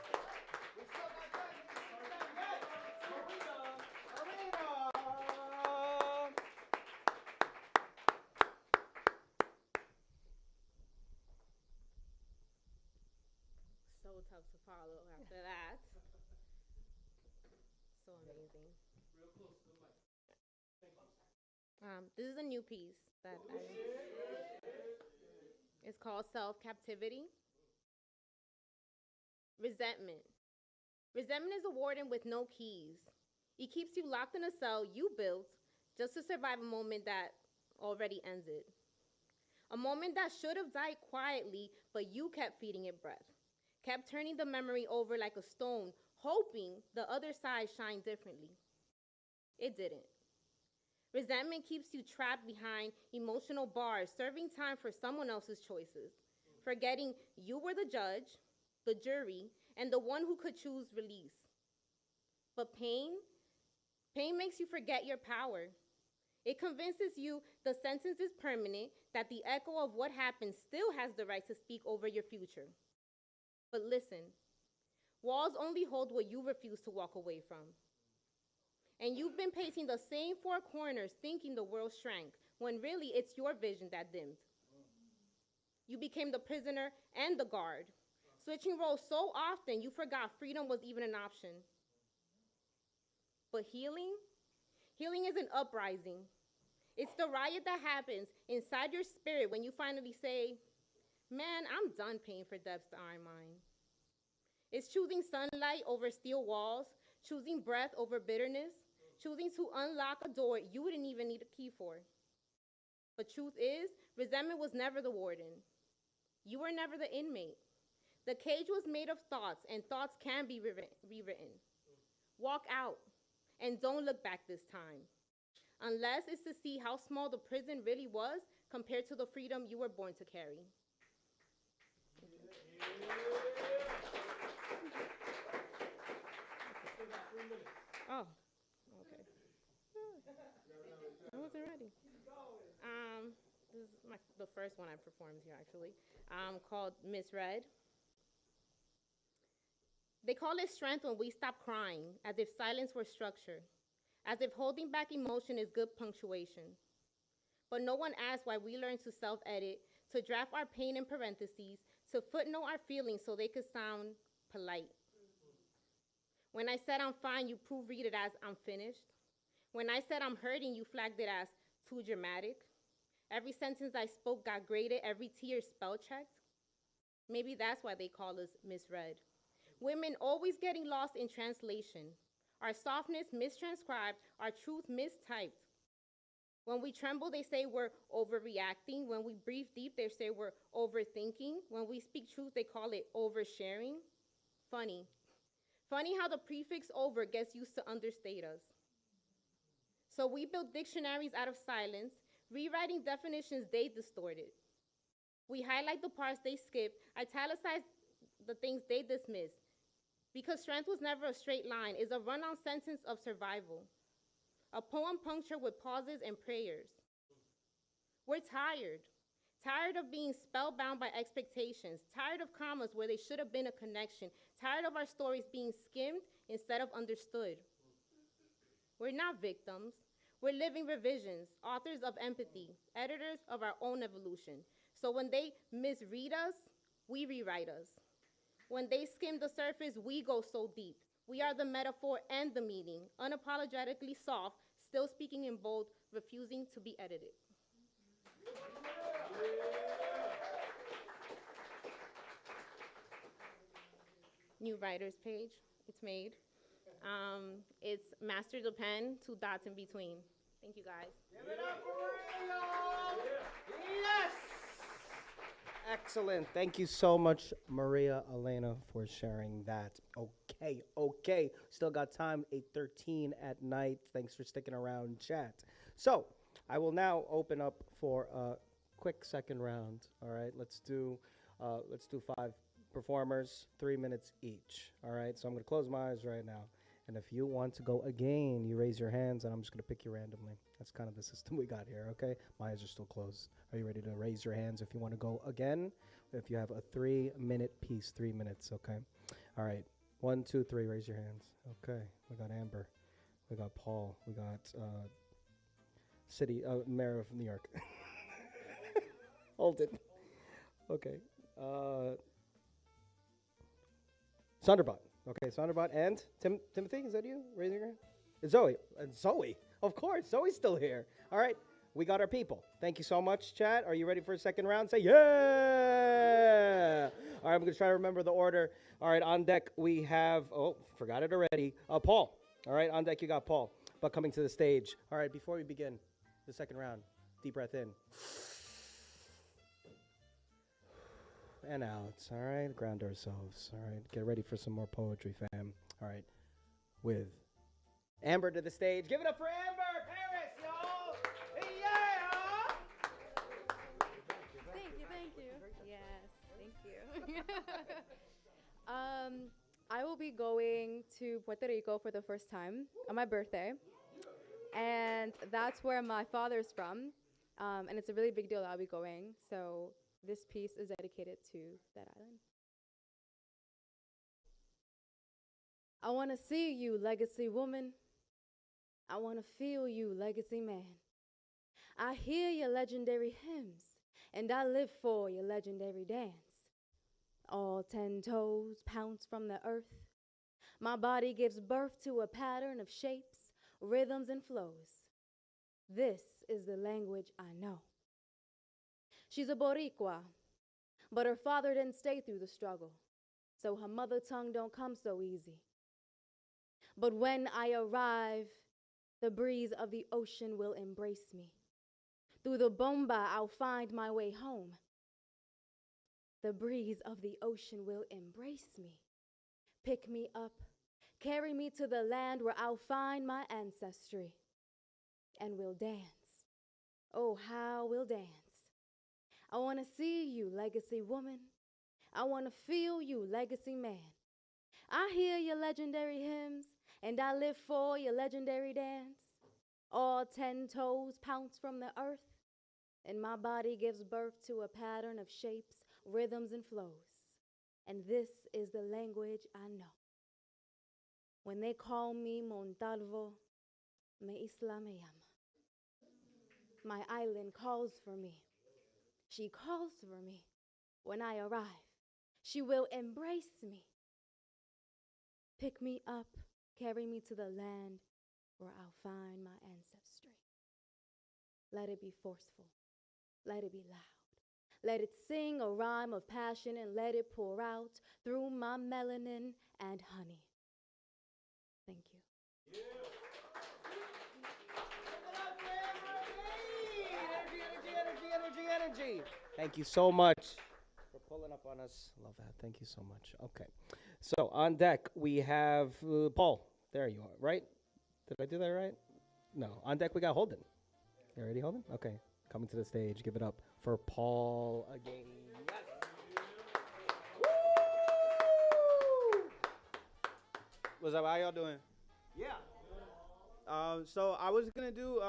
So tough to follow after that. So amazing. This is a new piece that it's called Self-Captivity. Resentment. Resentment is a warden with no keys. It keeps you locked in a cell you built just to survive a moment that already ended. A moment that should have died quietly, but you kept feeding it breath. Kept turning the memory over like a stone, hoping the other side shined differently. It didn't. Resentment keeps you trapped behind emotional bars, serving time for someone else's choices, forgetting you were the judge, the jury, and the one who could choose release. But pain makes you forget your power. It convinces you the sentence is permanent, that the echo of what happened still has the right to speak over your future. But listen, walls only hold what you refuse to walk away from. And you've been pacing the same four corners thinking the world shrank, when really it's your vision that dimmed. You became the prisoner and the guard, switching roles so often you forgot freedom was even an option. But healing is an uprising. It's the riot that happens inside your spirit when you finally say, man, I'm done paying for debts that aren't mine. It's choosing sunlight over steel walls, choosing breath over bitterness, choosing to unlock a door you wouldn't even need a key for. But truth is, resentment was never the warden. You were never the inmate. The cage was made of thoughts, and thoughts can be rewritten. Walk out, and don't look back this time, unless it's to see how small the prison really was compared to the freedom you were born to carry. Oh, okay. I wasn't ready. This is the first one I performed here, actually, called Misread. They call it strength when we stop crying, as if silence were structure, as if holding back emotion is good punctuation. But no one asks why we learn to self-edit, to draft our pain in parentheses, to footnote our feelings so they could sound polite. When I said I'm fine, you proofread it as I'm finished. When I said I'm hurting, you flagged it as too dramatic. Every sentence I spoke got graded, every tear spell checked. Maybe that's why they call us misread. Women always getting lost in translation. Our softness mistranscribed, our truth mistyped. When we tremble, they say we're overreacting. When we breathe deep, they say we're overthinking. When we speak truth, they call it oversharing. Funny. Funny how the prefix over gets used to understate us. So we built dictionaries out of silence, rewriting definitions they distorted. We highlight the parts they skip, italicize the things they dismiss. Because strength was never a straight line, it's a run-on sentence of survival. A poem punctured with pauses and prayers. We're tired of being spellbound by expectations, tired of commas where they should have been a connection, tired of our stories being skimmed instead of understood. We're not victims. We're living revisions, authors of empathy, editors of our own evolution. So when they misread us, we rewrite us. When they skim the surface, we go so deep. We are the metaphor and the meaning, unapologetically soft, still speaking in bold, refusing to be edited. New writer's page, it's made. It's master the pen, 2 dots in between. Thank you, guys. Give it up for Maria! Yes! Excellent. Thank you so much, Maria Elena, for sharing that. Okay. Still got time, 8:13 at night. Thanks for sticking around, chat. So, I will now open up for a quick second round. All right, let's do 5 performers, 3 minutes each. All right, so I'm going to close my eyes right now. And if you want to go again, you raise your hands, and I'm just going to pick you randomly. That's kind of the system we got here, okay? My eyes are still closed. Are you ready to raise your hands if you want to go again? If you have a 3-minute piece, 3 minutes, okay? All right, 1, 2, 3, raise your hands. Okay, we got Amber. We got Paul. We got Mayor of New York. Holden. Okay. Sonderbat. Okay, Sonderbat and Timothy, is that you? Raising your hand? Zoe. Zoe. Of course, Zoe's still here. All right, we got our people. Thank you so much, chat. Are you ready for a second round? Say yeah! All right, I'm going to try to remember the order. All right, on deck we have, forgot it already, Paul. All right, on deck you got Paul, but coming to the stage. All right, before we begin the second round, deep breath in. And out. All right, ground ourselves. All right, get ready for some more poetry, fam. All right, with Amber to the stage. Give it up for Amber, Paris, y'all. to Puerto Rico for the first time on my birthday. And that's where my father's from. And it's a really big deal that I'll be going. So this piece is dedicated to that island. I want to see you, legacy woman. I want to feel you, legacy man. I hear your legendary hymns, and I live for your legendary dance. All 10 toes pounce from the earth. My body gives birth to a pattern of shapes, rhythms, and flows. This is the language I know. She's a Boricua, but her father didn't stay through the struggle, so her mother tongue don't come so easy. But when I arrive, the breeze of the ocean will embrace me. Through the bomba, I'll find my way home. The breeze of the ocean will embrace me, pick me up, carry me to the land where I'll find my ancestry, and we'll dance. Oh, how we'll dance. I want to see you, legacy woman. I want to feel you, legacy man. I hear your legendary hymns, and I live for your legendary dance. All 10 toes pounce from the earth, and my body gives birth to a pattern of shapes, rhythms, and flows. And this is the language I know. When they call me Montalvo, me isla me llama. My island calls for me. She calls for me. When I arrive, she will embrace me. Pick me up, carry me to the land where I'll find my ancestry. Let it be forceful. Let it be loud. Let it sing a rhyme of passion and let it pour out through my melanin and honey. Thank you. Energy. Thank you so much for pulling up on us. Love that. Thank you so much. Okay. So on deck, we have Paul. There you are, right? Did I do that right? No. On deck, we got Holden. You ready, Holden? Okay. Coming to the stage. Give it up for Paul again. What's up? How y'all doing? Yeah. So I was gonna do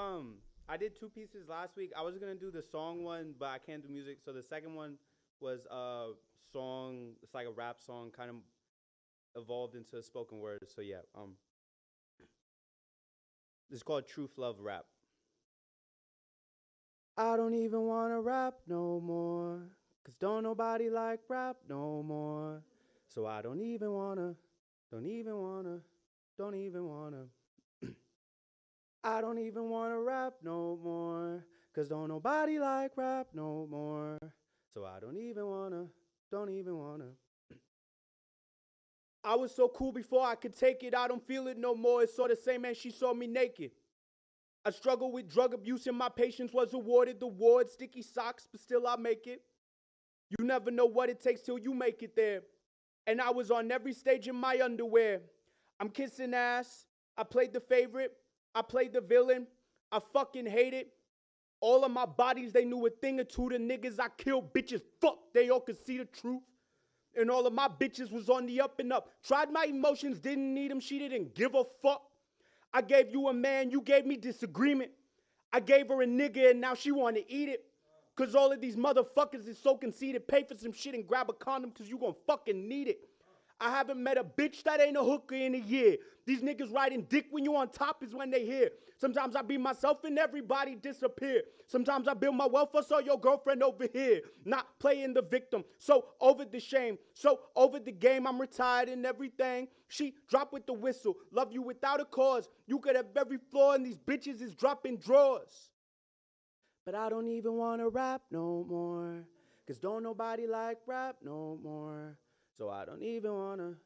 I did 2 pieces last week. I was gonna do the song one, but I can't do music. So the second one was a song. It's like a rap song, kind of evolved into a spoken word. So yeah, it's called Truth Love Rap. I don't even wanna rap no more, 'cause don't nobody like rap no more. So I don't even wanna. I don't even wanna rap no more, 'cause don't nobody like rap no more. So I don't even wanna. I was so cool before I could take it, I don't feel it no more. It's so the same man, she saw me naked. I struggled with drug abuse and my patience was awarded the ward. Sticky socks, but still I make it. You never know what it takes till you make it there. And I was on every stage in my underwear. I'm kissing ass. I played the favorite. I played the villain. I fucking hate it. All of my bodies, they knew a thing or two. The niggas I killed, bitches, fuck, they all could see the truth. And all of my bitches was on the up and up. Tried my emotions, didn't need them, she didn't give a fuck. I gave you a man, you gave me disagreement. I gave her a nigga and now she wanna eat it. 'Cause all of these motherfuckers is so conceited. Pay for some shit and grab a condom 'cause you gon' fucking need it. I haven't met a bitch that ain't a hooker in a year. These niggas riding dick when you on top is when they here. Sometimes I be myself and everybody disappear. Sometimes I build my wealth for so your girlfriend over here. Not playing the victim. So over the shame. So over the game. I'm retired and everything. She dropped with the whistle. Love you without a cause. You could have every flaw and these bitches is dropping drawers. But I don't even wanna rap no more. 'Cause don't nobody like rap no more. So I don't even wanna.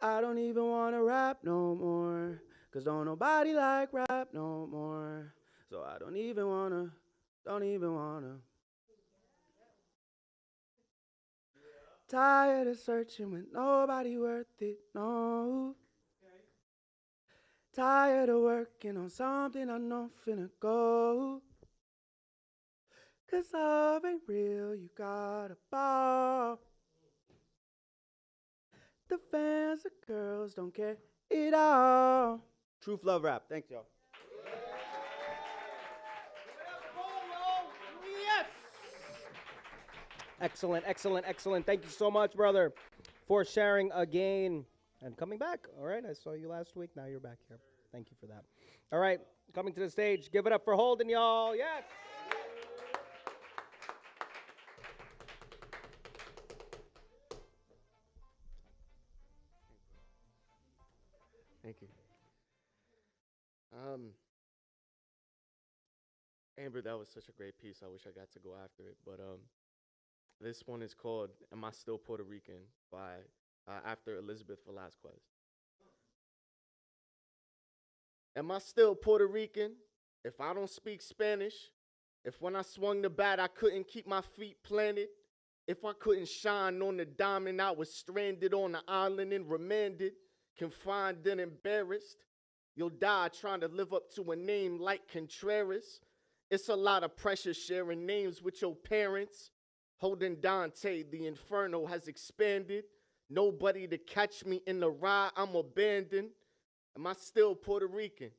I don't even wanna rap no more. 'Cause don't nobody like rap no more. So I don't even wanna. Tired of searching with nobody worth it, no. Tired of working on something I know finna go. 'Cause love ain't real, you gotta ball. The fans, the girls don't care it all. Truth Love Rap. Thanks, y'all. Excellent, excellent, excellent. Thank you so much, brother, for sharing again and coming back. All right, I saw you last week. Now you're back here. Thank you for that. All right, coming to the stage. Give it up for Holden, y'all. Yes. Thank you. Amber, that was such a great piece. I wish I got to go after it, but this one is called "Am I Still Puerto Rican" by after Elizabeth Velasquez. Am I still Puerto Rican if I don't speak Spanish? If when I swung the bat I couldn't keep my feet planted? If I couldn't shine on the diamond, I was stranded on the island and remanded, confined and embarrassed. You'll die trying to live up to a name like Contreras. It's a lot of pressure sharing names with your parents. Holding Dante, the inferno has expanded. Nobody to catch me in the ride, I'm abandoned. Am I still Puerto Rican?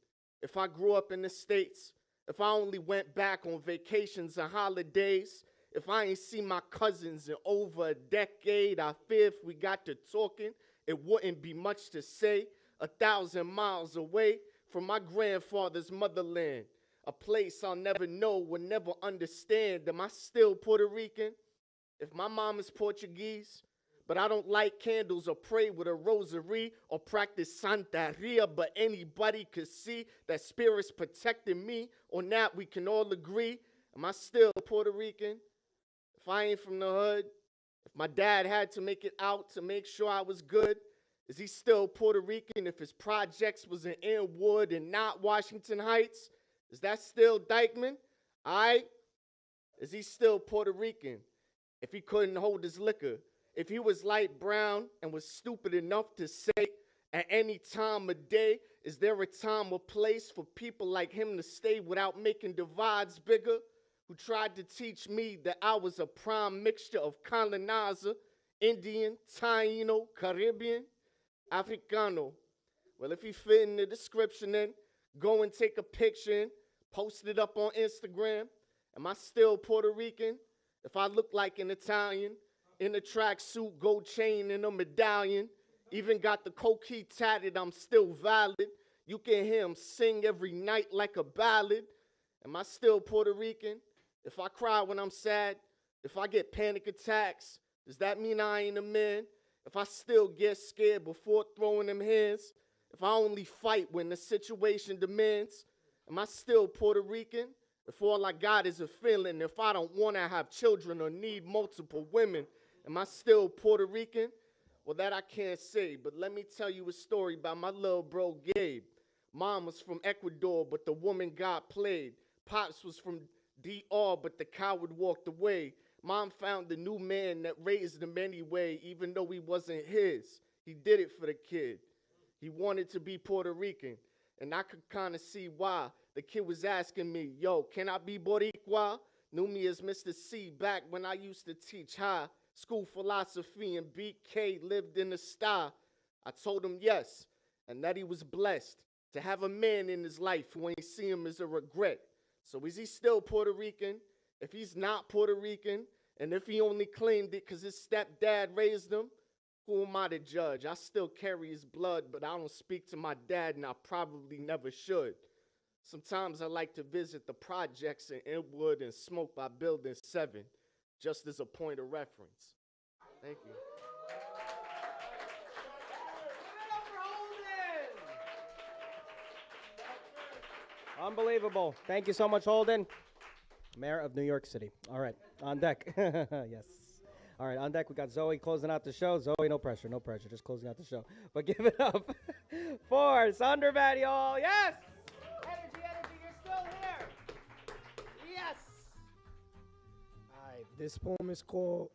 If I grew up in the States, if I only went back on vacations and holidays, if I ain't seen my cousins in over a decade, I fear if we got to talking, it wouldn't be much to say. 1,000 miles away from my grandfather's motherland, a place I'll never know, will never understand. Am I still Puerto Rican? If my mom is Portuguese, but I don't light candles or pray with a rosary or practice Santeria, but anybody could see that spirit's protecting me. On that we can all agree. Am I still Puerto Rican? If I ain't from the hood, if my dad had to make it out to make sure I was good, is he still Puerto Rican? If his projects was in Inwood and not Washington Heights, is that still Dykeman? Is he still Puerto Rican? If he couldn't hold his liquor, if he was light brown and was stupid enough to say at any time of day, is there a time or place for people like him to stay without making divides bigger? Who tried to teach me that I was a prime mixture of colonizer, Indian, Taino, Caribbean, Africano. Well, if he fit in the description, then go and take a picture and post it up on Instagram. Am I still Puerto Rican? If I look like an Italian, in a tracksuit, gold chain, and a medallion, even got the coquille tatted, I'm still valid. You can hear him sing every night like a ballad. Am I still Puerto Rican? If I cry when I'm sad, if I get panic attacks, does that mean I ain't a man? If I still get scared before throwing them hands, if I only fight when the situation demands, am I still Puerto Rican? If all I got is a feeling, if I don't want to have children or need multiple women, am I still Puerto Rican? Well, that I can't say, but let me tell you a story about my little bro Gabe. Mom was from Ecuador, but the woman got played. Pops was from DR, but the coward walked away. Mom found the new man that raised him anyway, even though he wasn't his. He did it for the kid. He wanted to be Puerto Rican, and I could kind of see why. The kid was asking me, yo, can I be Boricua? Knew me as Mr. C back when I used to teach high school philosophy, and BK lived in the star. I told him yes, and that he was blessed to have a man in his life who ain't see him as a regret. So is he still Puerto Rican? If he's not Puerto Rican, and if he only claimed it because his stepdad raised him, who am I to judge? I still carry his blood, but I don't speak to my dad, and I probably never should. Sometimes I like to visit the projects in Inwood and smoke by Building 7, just as a point of reference. Thank you. Unbelievable. Thank you so much, Holden. Mayor of New York City. All right, on deck. Yes. All right, on deck, we got Zoe closing out the show. Zoe, no pressure, just closing out the show. But give it up for Sonderbat, y'all. Yes! Energy, you're still here. Yes! All right, this poem is called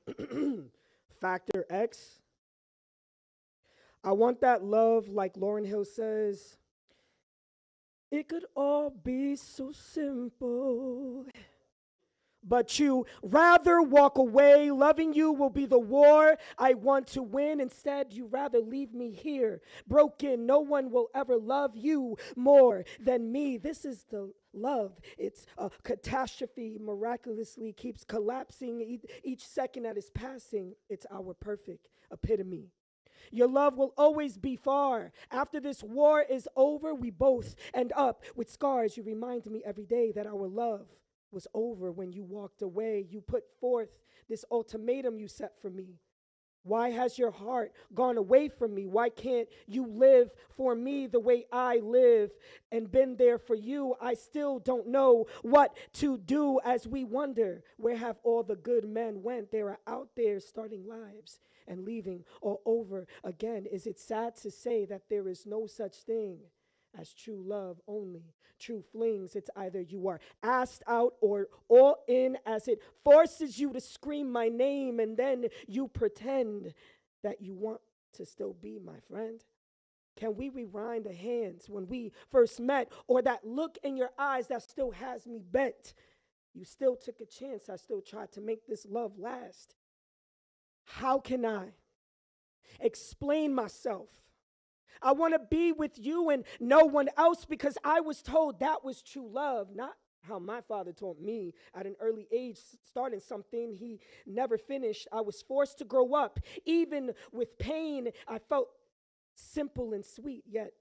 Factor X. I want that love, like Lauryn Hill says. It could all be so simple. But you rather walk away. Loving you will be the war I want to win. Instead, you rather leave me here, broken. No one will ever love you more than me. This is the love. It's a catastrophe, miraculously keeps collapsing each second that is passing. It's our perfect epitome. Your love will always be far. After this war is over, we both end up with scars. You remind me every day that our love was over when you walked away. You put forth this ultimatum you set for me. Why has your heart gone away from me? Why can't you live for me the way I live and been there for you? I still don't know what to do as we wonder, where have all the good men went? They are out there starting lives and leaving all over again. Is it sad to say that there is no such thing as true love, only true flings? It's either you are asked out or all in, as it forces you to scream my name and then you pretend that you want to still be my friend. Can we rewind the hands when we first met, or that look in your eyes that still has me bent? You still took a chance. I still tried to make this love last. How can I explain myself? I want to be with you and no one else because I was told that was true love, not how my father taught me at an early age, starting something he never finished. I was forced to grow up. Even with pain, I felt simple and sweet, yet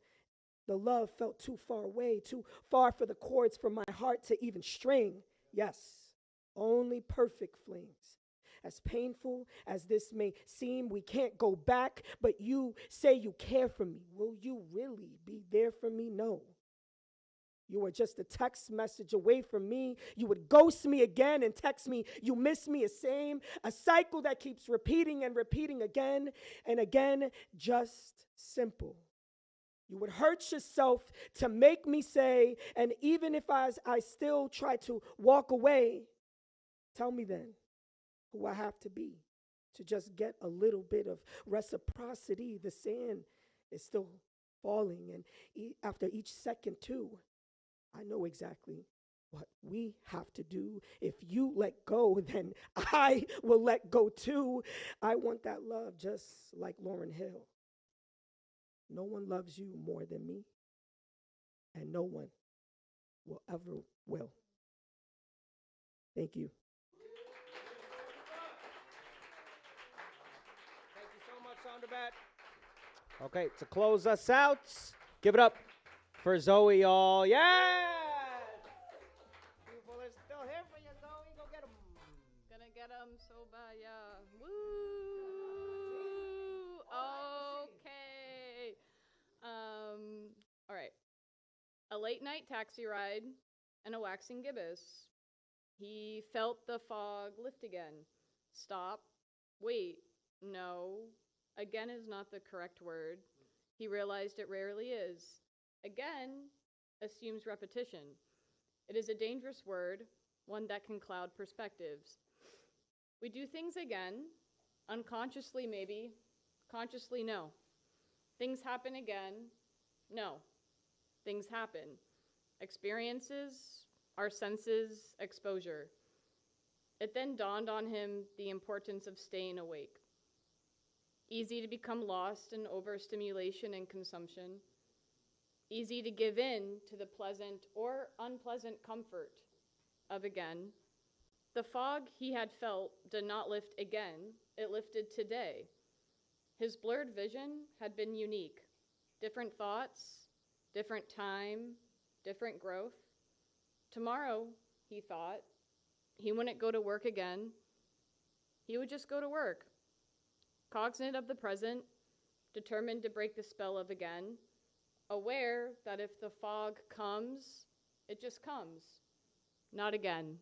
the love felt too far away, too far for the chords for my heart to even string. Yes, only perfect flings. As painful as this may seem, we can't go back, but you say you care for me. Will you really be there for me? No. You are just a text message away from me. You would ghost me again and text me, you miss me, a cycle that keeps repeating and repeating again and again, just simple. You would hurt yourself to make me say, and even if I still try to walk away, tell me then who I have to be to just get a little bit of reciprocity. The sand is still falling, and after each second too, I know exactly what we have to do. If you let go, then I will let go too. I want that love just like Lauryn Hill. No one loves you more than me, and no one will ever will. Thank you. Sonderbat. Okay, to close us out, give it up for Zoe, y'all. Yes! People are still here for you, Zoe. Go get them. Gonna get them so bad, yeah. Woo! Okay. All right. A late night taxi ride and a waxing gibbous. He felt the fog lift again. Stop. Wait. No. Again is not the correct word. He realized it rarely is. Again assumes repetition. It is a dangerous word, one that can cloud perspectives. We do things again, unconsciously maybe, consciously no. Things happen again, no. Things happen. Experiences, our senses, exposure. It then dawned on him the importance of staying awake. Easy to become lost in overstimulation and consumption. Easy to give in to the pleasant or unpleasant comfort of again. The fog he had felt did not lift again, it lifted today. His blurred vision had been unique. Different thoughts, different time, different growth. Tomorrow, he thought, he wouldn't go to work again. He would just go to work. Cognizant of the present, determined to break the spell of again, aware that if the fog comes, it just comes, not again.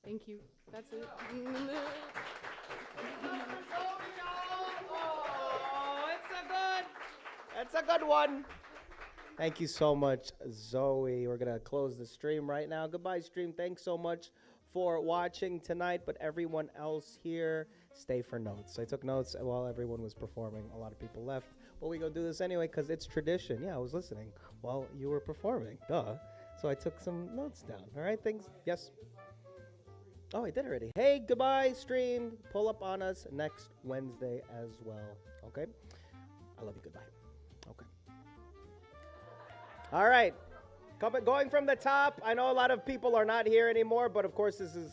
Thank you. That's it. That's a good one. Thank you so much, Zoe. We're going to close the stream right now. Goodbye, stream. Thanks so much for watching tonight, but everyone else here, stay for notes. I took notes while everyone was performing. A lot of people left, but we go do this anyway because it's tradition. Yeah, I was listening while you were performing. Duh. So I took some notes down. All right, thanks. Yes. Oh, I did already. Hey, goodbye, stream. Pull up on us next Wednesday as well. Okay? I love you. Goodbye. Okay. All right. Going from the top. I know a lot of people are not here anymore, but of course, this is